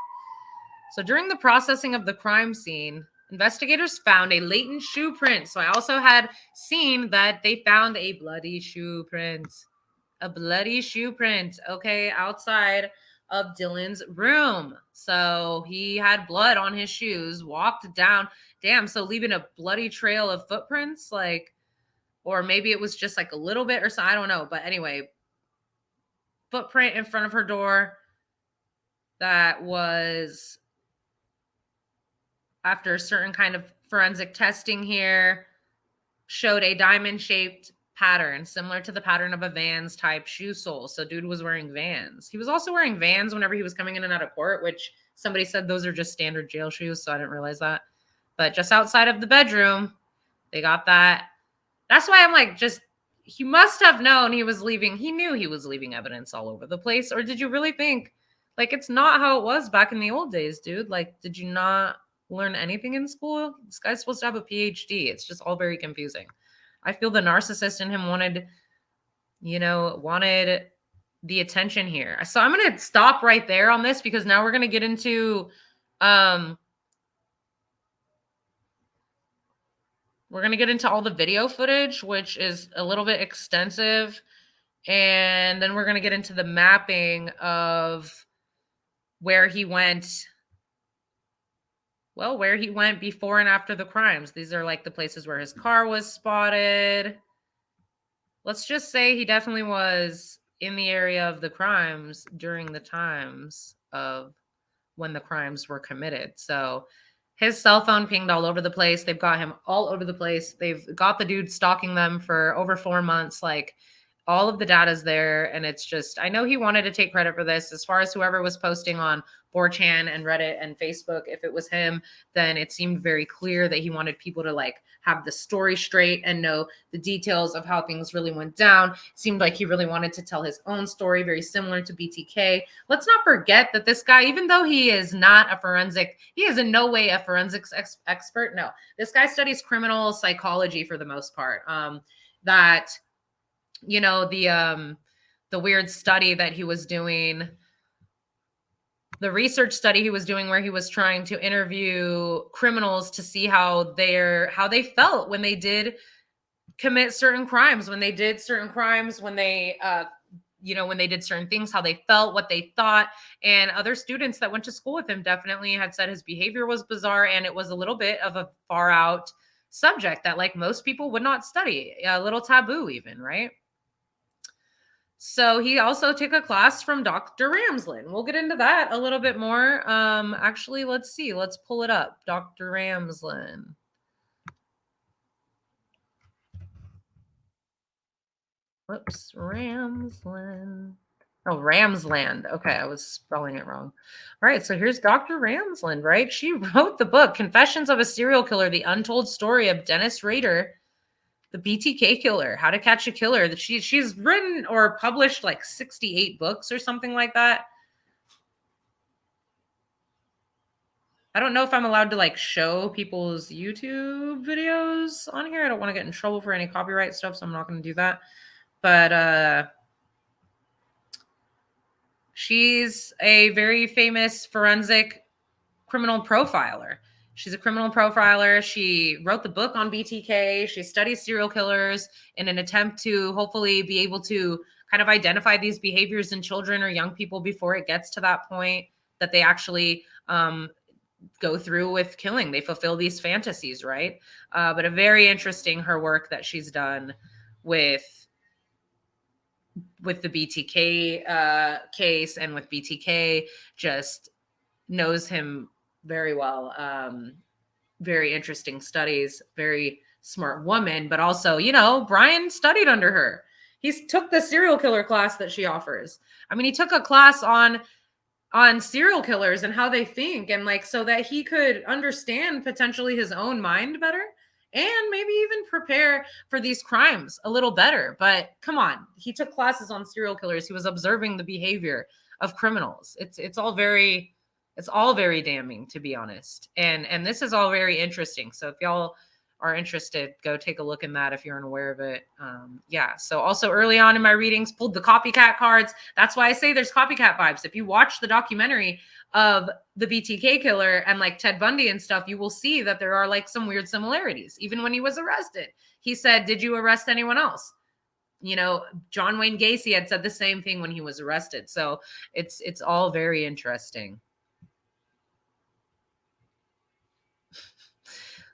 So during the processing of the crime scene, investigators found a latent shoe print. So I also had seen that they found a bloody shoe print. A bloody shoe print, okay, outside of Dylan's room. So he had blood on his shoes, walked down. Damn, so leaving a bloody trail of footprints, like, or maybe it was just like a little bit or so, I don't know. But anyway, footprint in front of her door that was, after a certain kind of forensic testing here, showed a diamond-shaped pattern similar to the pattern of a Vans type shoe sole. So dude was wearing Vans. He was also wearing Vans whenever he was coming in and out of court, which somebody said those are just standard jail shoes, so I didn't realize that. But just outside of the bedroom, they got that. That's why I'm like, just he must have known he was leaving. He knew he was leaving evidence all over the place. Or did you really think, like, it's not how it was back in the old days, dude? Like, did you not learn anything in school? This guy's supposed to have a PhD. It's just all very confusing. I feel the narcissist in him wanted the attention here. So I'm going to stop right there on this because now we're going to get into all the video footage, which is a little bit extensive. And then we're going to get into the mapping of where he went before and after the crimes. These are like the places where his car was spotted. Let's just say he definitely was in the area of the crimes during the times of when the crimes were committed. So his cell phone pinged all over the place. They've got him all over the place. They've got the dude stalking them for over 4 months. Like, all of the data's there. And it's just, I know he wanted to take credit for this. As far as whoever was posting on 4chan and Reddit and Facebook, if it was him, then it seemed very clear that he wanted people to like have the story straight and know the details of how things really went down. It seemed like he really wanted to tell his own story, very similar to BTK. Let's not forget that this guy, even though he is not a forensic, he is in no way a forensics expert. No, this guy studies criminal psychology for the most part. The weird study that he was doing, the research study he was doing where he was trying to interview criminals to see how they felt when they did commit certain crimes, when they did certain crimes, when they when they did certain things, how they felt, what they thought. And other students that went to school with him definitely had said his behavior was bizarre, and it was a little bit of a far out subject that like most people would not study, a little taboo even, right? So he also took a class from Dr. Ramslin. We'll get into that a little bit more. Actually, let's see. Let's pull it up. Dr. Ramslin. Whoops. Ramslin. Oh, Ramsland. Okay, I was spelling it wrong. All right, so here's Dr. Ramsland, right? She wrote the book, Confessions of a Serial Killer, The Untold Story of Dennis Rader, the BTK Killer, How to Catch a Killer. She's written or published like 68 books or something like that. I don't know if I'm allowed to like show people's YouTube videos on here. I don't want to get in trouble for any copyright stuff, so I'm not going to do that. But she's a very famous forensic criminal profiler. She's a criminal profiler. She wrote the book on BTK. She studies serial killers in an attempt to hopefully be able to kind of identify these behaviors in children or young people before it gets to that point that they actually go through with killing. They fulfill these fantasies, right? But a very interesting, her work that she's done with the BTK case, and with BTK, just knows him very well. Very interesting studies, very smart woman, but also, Brian studied under her. He took the serial killer class that she offers. I mean, he took a class on serial killers and how they think, and like, so that he could understand potentially his own mind better and maybe even prepare for these crimes a little better. But come on, he took classes on serial killers. He was observing the behavior of criminals. It's all very damning, to be honest. And this is all very interesting. So if y'all are interested, go take a look in that if you're unaware of it. Yeah. So also early on in my readings, pulled the copycat cards. That's why I say there's copycat vibes. If you watch the documentary of the BTK killer and like Ted Bundy and stuff, you will see that there are like some weird similarities. Even when he was arrested, he said, "Did you arrest anyone else?" John Wayne Gacy had said the same thing when he was arrested. So it's all very interesting.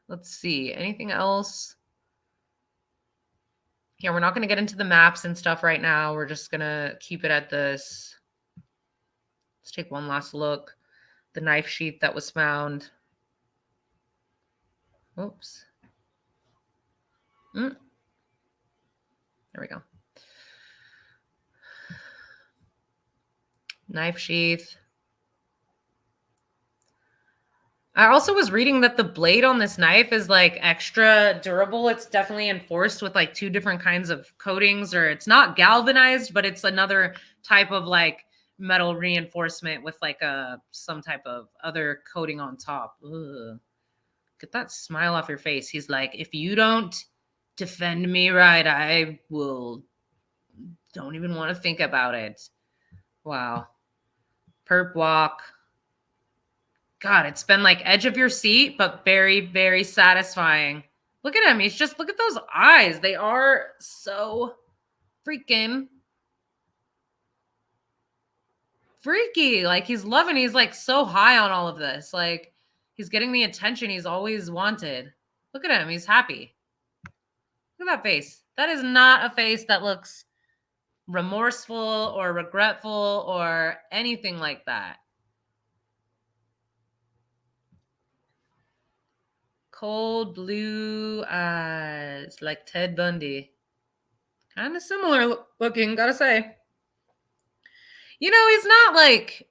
Let's see. Anything else? Yeah, we're not going to get into the maps and stuff right now. We're just going to keep it at this. Let's take one last look. The knife sheath that was found. Oops. There we go. Knife sheath. I also was reading that the blade on this knife is like extra durable. It's definitely enforced with like 2 different kinds of coatings, or it's not galvanized, but it's another type of like metal reinforcement with like some type of other coating on top. Ugh. Get that smile off your face. He's like, if you don't defend me right, I will don't even want to think about it. Wow. Perp walk. God, it's been like edge of your seat, but very, very satisfying. Look at him. He's just, look at those eyes. They are so freaking freaky. Like he's loving, he's like so high on all of this. Like he's getting the attention he's always wanted. Look at him. He's happy. Look at that face. That is not a face that looks remorseful or regretful or anything like that. Cold blue eyes, like Ted Bundy. Kind of similar looking, gotta say. You know, he's not like,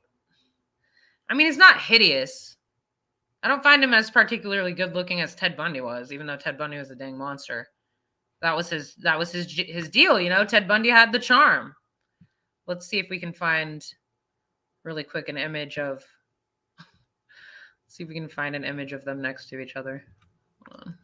I mean, he's not hideous. I don't find him as particularly good looking as Ted Bundy was, even though Ted Bundy was a dang monster. That was his deal, you know. Ted Bundy had the charm. Let's see if we can find really quick an image of, see if we can find an image of them next to each other. Hold on.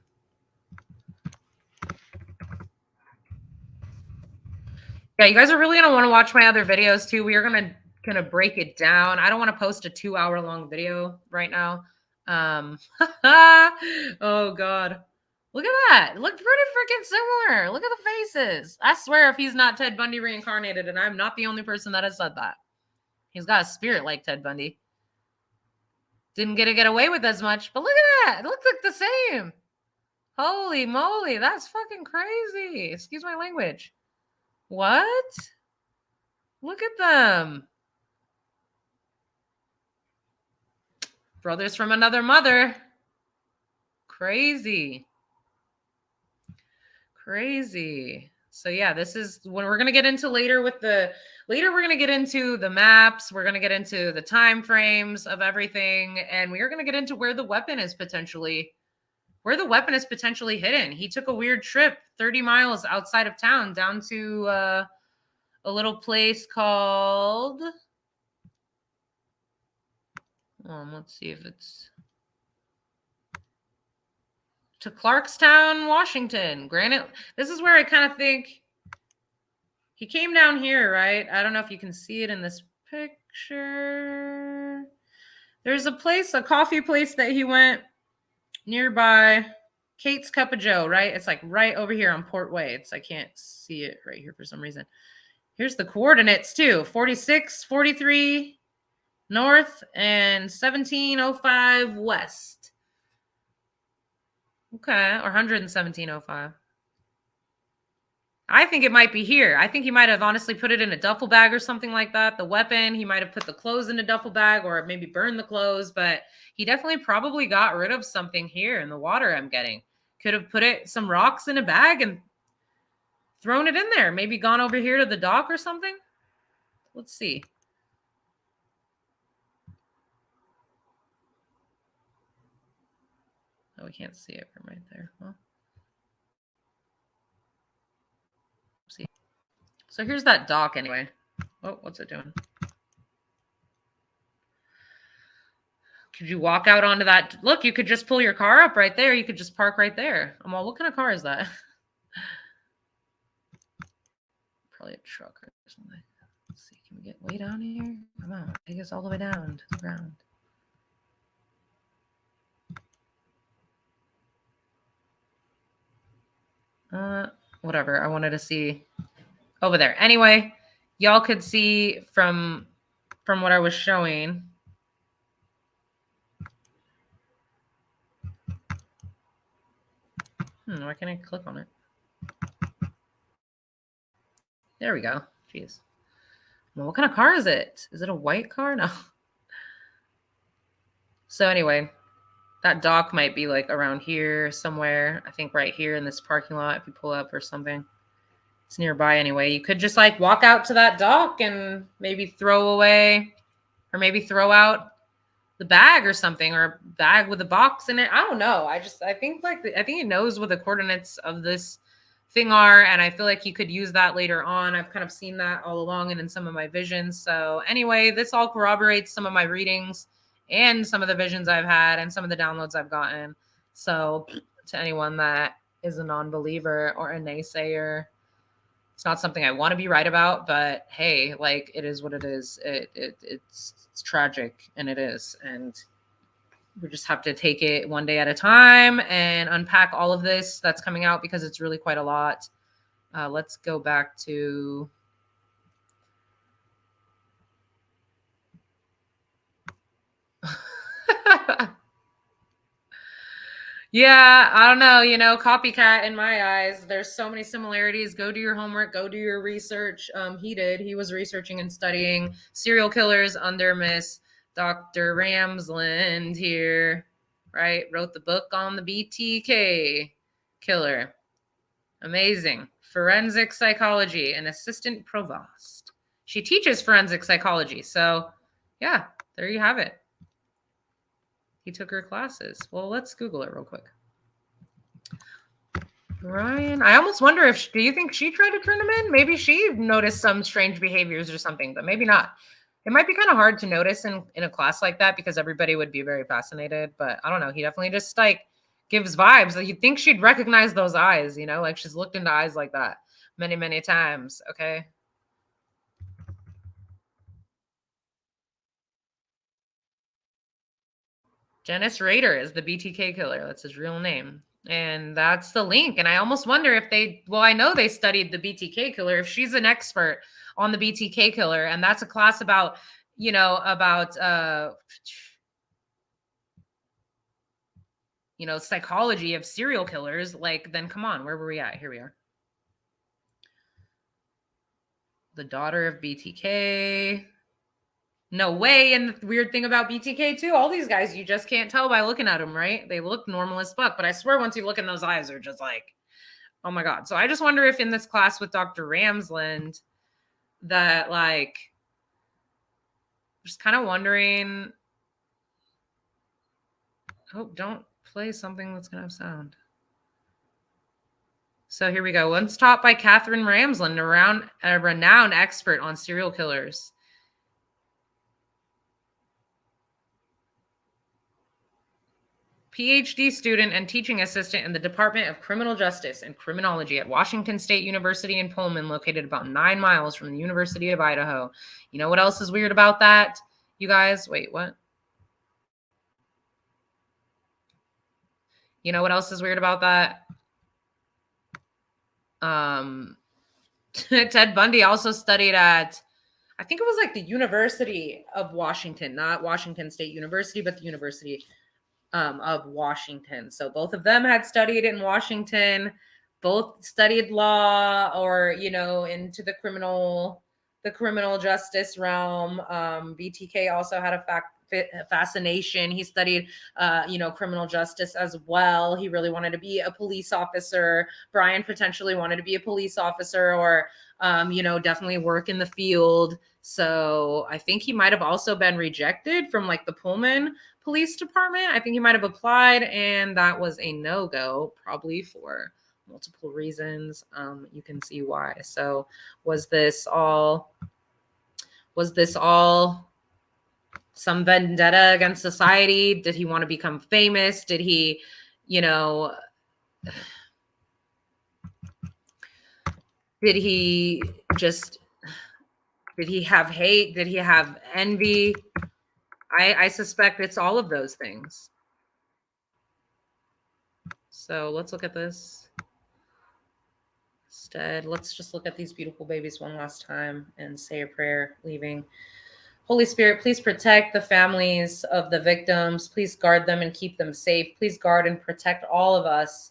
Yeah, you guys are really gonna want to watch my other videos too. We are gonna break it down. I don't want to post a 2-hour long video right now. Oh God, look at that. Look pretty freaking similar. Look at the faces. I swear, if he's not Ted Bundy reincarnated, and I'm not the only person that has said that, he's got a spirit like Ted Bundy. Didn't get away with as much, but look at that. It looks like the same. Holy moly, that's fucking crazy. Excuse my language. What? Look at them. Brothers from another mother. Crazy. Crazy. So yeah, this is when we're going to get into later with the, later we're going to get into the maps. We're going to get into the time frames of everything. And we are going to get into where the weapon is potentially hidden. He took a weird trip 30 miles outside of town down to a little place called, let's see if it's, to Clarkstown, Washington. Granted, this is where I kind of think he came down here, right? I don't know if you can see it in this picture. There's a place, a coffee place that he went nearby. Kate's Cup of Joe, right? It's like right over here on Port Way. I can't see it right here for some reason. Here's the coordinates too. 4643 north and 1705 west. Okay, or 117.05. I think it might be here. I think he might have honestly put it in a duffel bag or something like that. The weapon, he might have put the clothes in a duffel bag or maybe burned the clothes, but he definitely probably got rid of something here in the water I'm getting. Could have put some rocks in a bag and thrown it in there. Maybe gone over here to the dock or something. Let's see. Oh, we can't see it from right there. Well, see. So here's that dock anyway. Oh, what's it doing? Could you walk out onto that? Look, you could just pull your car up right there. You could just park right there. I'm all, what kind of car is that? Probably a truck or something. Let's see. Can we get way down here? Come on. Take us all the way down to the ground. Whatever. I wanted to see over there. Anyway, y'all could see from what I was showing. Why can't I click on it? There we go. Jeez. Well, what kind of car is it? Is it a white car? No. So anyway, That dock might be like around here somewhere. I think right here in this parking lot, if you pull up or something. It's nearby anyway. You could just like walk out to that dock and maybe throw away, or maybe throw out the bag or something, or a bag with a box in it. I don't know. I think I think it knows what the coordinates of this thing are, and I feel like you could use that later on. I've kind of seen that all along and in some of my visions. So anyway, this all corroborates some of my readings and some of the visions I've had and some of the downloads I've gotten. So to anyone that is a non-believer or a naysayer, it's not something I want to be right about, but hey, like, it is what it is. It's tragic, and it is, and we just have to take it one day at a time and unpack all of this that's coming out, because it's really quite a lot. Let's go back to yeah, I don't know, copycat in my eyes. There's so many similarities. Go do your homework, go do your research. He was researching and studying serial killers under Miss Dr. Ramsland here, right? Wrote the book on the BTK killer. Amazing. Forensic psychology, an assistant provost. She teaches forensic psychology. So yeah, there you have it. He took her classes. Well, let's Google it real quick. Ryan, I almost wonder do you think she tried to turn him in? Maybe she noticed some strange behaviors or something, but maybe not. It might be kind of hard to notice in a class like that, because everybody would be very fascinated, but I don't know. He definitely just like gives vibes. Like, you'd think she'd recognize those eyes, like she's looked into eyes like that many, many times. Okay. Dennis Rader is the BTK killer. That's his real name. And that's the link. And I almost wonder if I know they studied the BTK killer, if she's an expert on the BTK killer, and that's a class about, psychology of serial killers, like, then come on, where were we at? Here we are. The daughter of BTK. No way. And the weird thing about BTK too, all these guys, you just can't tell by looking at them, right? They look normal as fuck, but I swear once you look in those eyes, they're just like, oh my God. So I just wonder if in this class with Dr. Ramsland, that like, just kind of wondering, oh, don't play something that's going to have sound. So here we go. Once taught by Catherine Ramsland, a renowned expert on serial killers. PhD student and teaching assistant in the Department of Criminal Justice and Criminology at Washington State University in Pullman, located about 9 miles from the University of Idaho. You know what else is weird about that, you guys? Wait, what? You know what else is weird about that? Ted Bundy also studied at, I think it was like the University of Washington, not Washington State University, but the University of Washington. So both of them had studied in Washington, both studied law, or, into the criminal justice realm. BTK also had a fascination. He studied, criminal justice as well. He really wanted to be a police officer. Brian potentially wanted to be a police officer, or, definitely work in the field. So I think he might have also been rejected from like the Pullman Police Department. I think he might have applied, and that was a no-go, probably for multiple reasons. You can see why. So was this all some vendetta against society? Did he want to become famous? Did he, did he have hate? Did he have envy? I suspect it's all of those things. So let's look at this. Instead, let's just look at these beautiful babies one last time and say a prayer leaving. Holy Spirit, please protect the families of the victims. Please guard them and keep them safe. Please guard and protect all of us,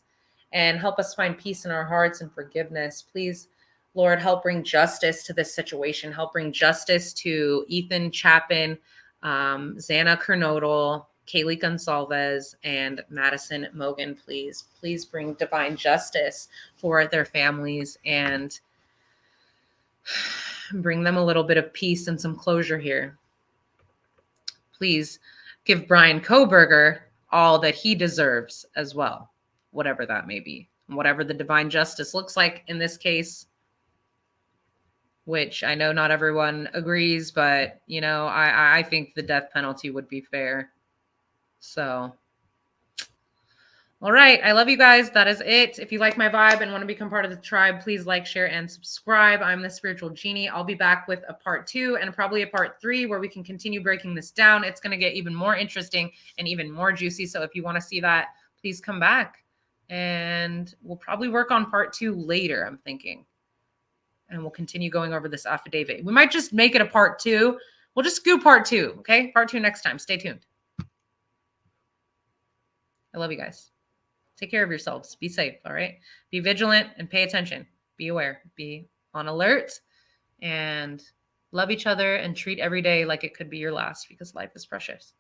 and help us find peace in our hearts and forgiveness. Please, Lord, help bring justice to this situation. Help bring justice to Ethan Chapin, Xana Kernodle, Kaylee Gonsalves and Madison Mogan, please. Please bring divine justice for their families and bring them a little bit of peace and some closure here. Please give Brian Kohberger all that he deserves as well, whatever that may be, whatever the divine justice looks like in this case, which I know not everyone agrees, but, you know, I think the death penalty would be fair. So, all right. I love you guys. That is it. If you like my vibe and want to become part of the tribe, please like, share, and subscribe. I'm the Spiritual Genie. I'll be back with a part 2 and probably a part 3 where we can continue breaking this down. It's going to get even more interesting and even more juicy. So if you want to see that, please come back. And we'll probably work on part 2 later, I'm thinking. And we'll continue going over this affidavit. We might just make it a part 2. We'll just do part 2, okay? Part 2 next time. Stay tuned. I love you guys. Take care of yourselves. Be safe, all right? Be vigilant and pay attention. Be aware. Be on alert and love each other and treat every day like it could be your last because life is precious.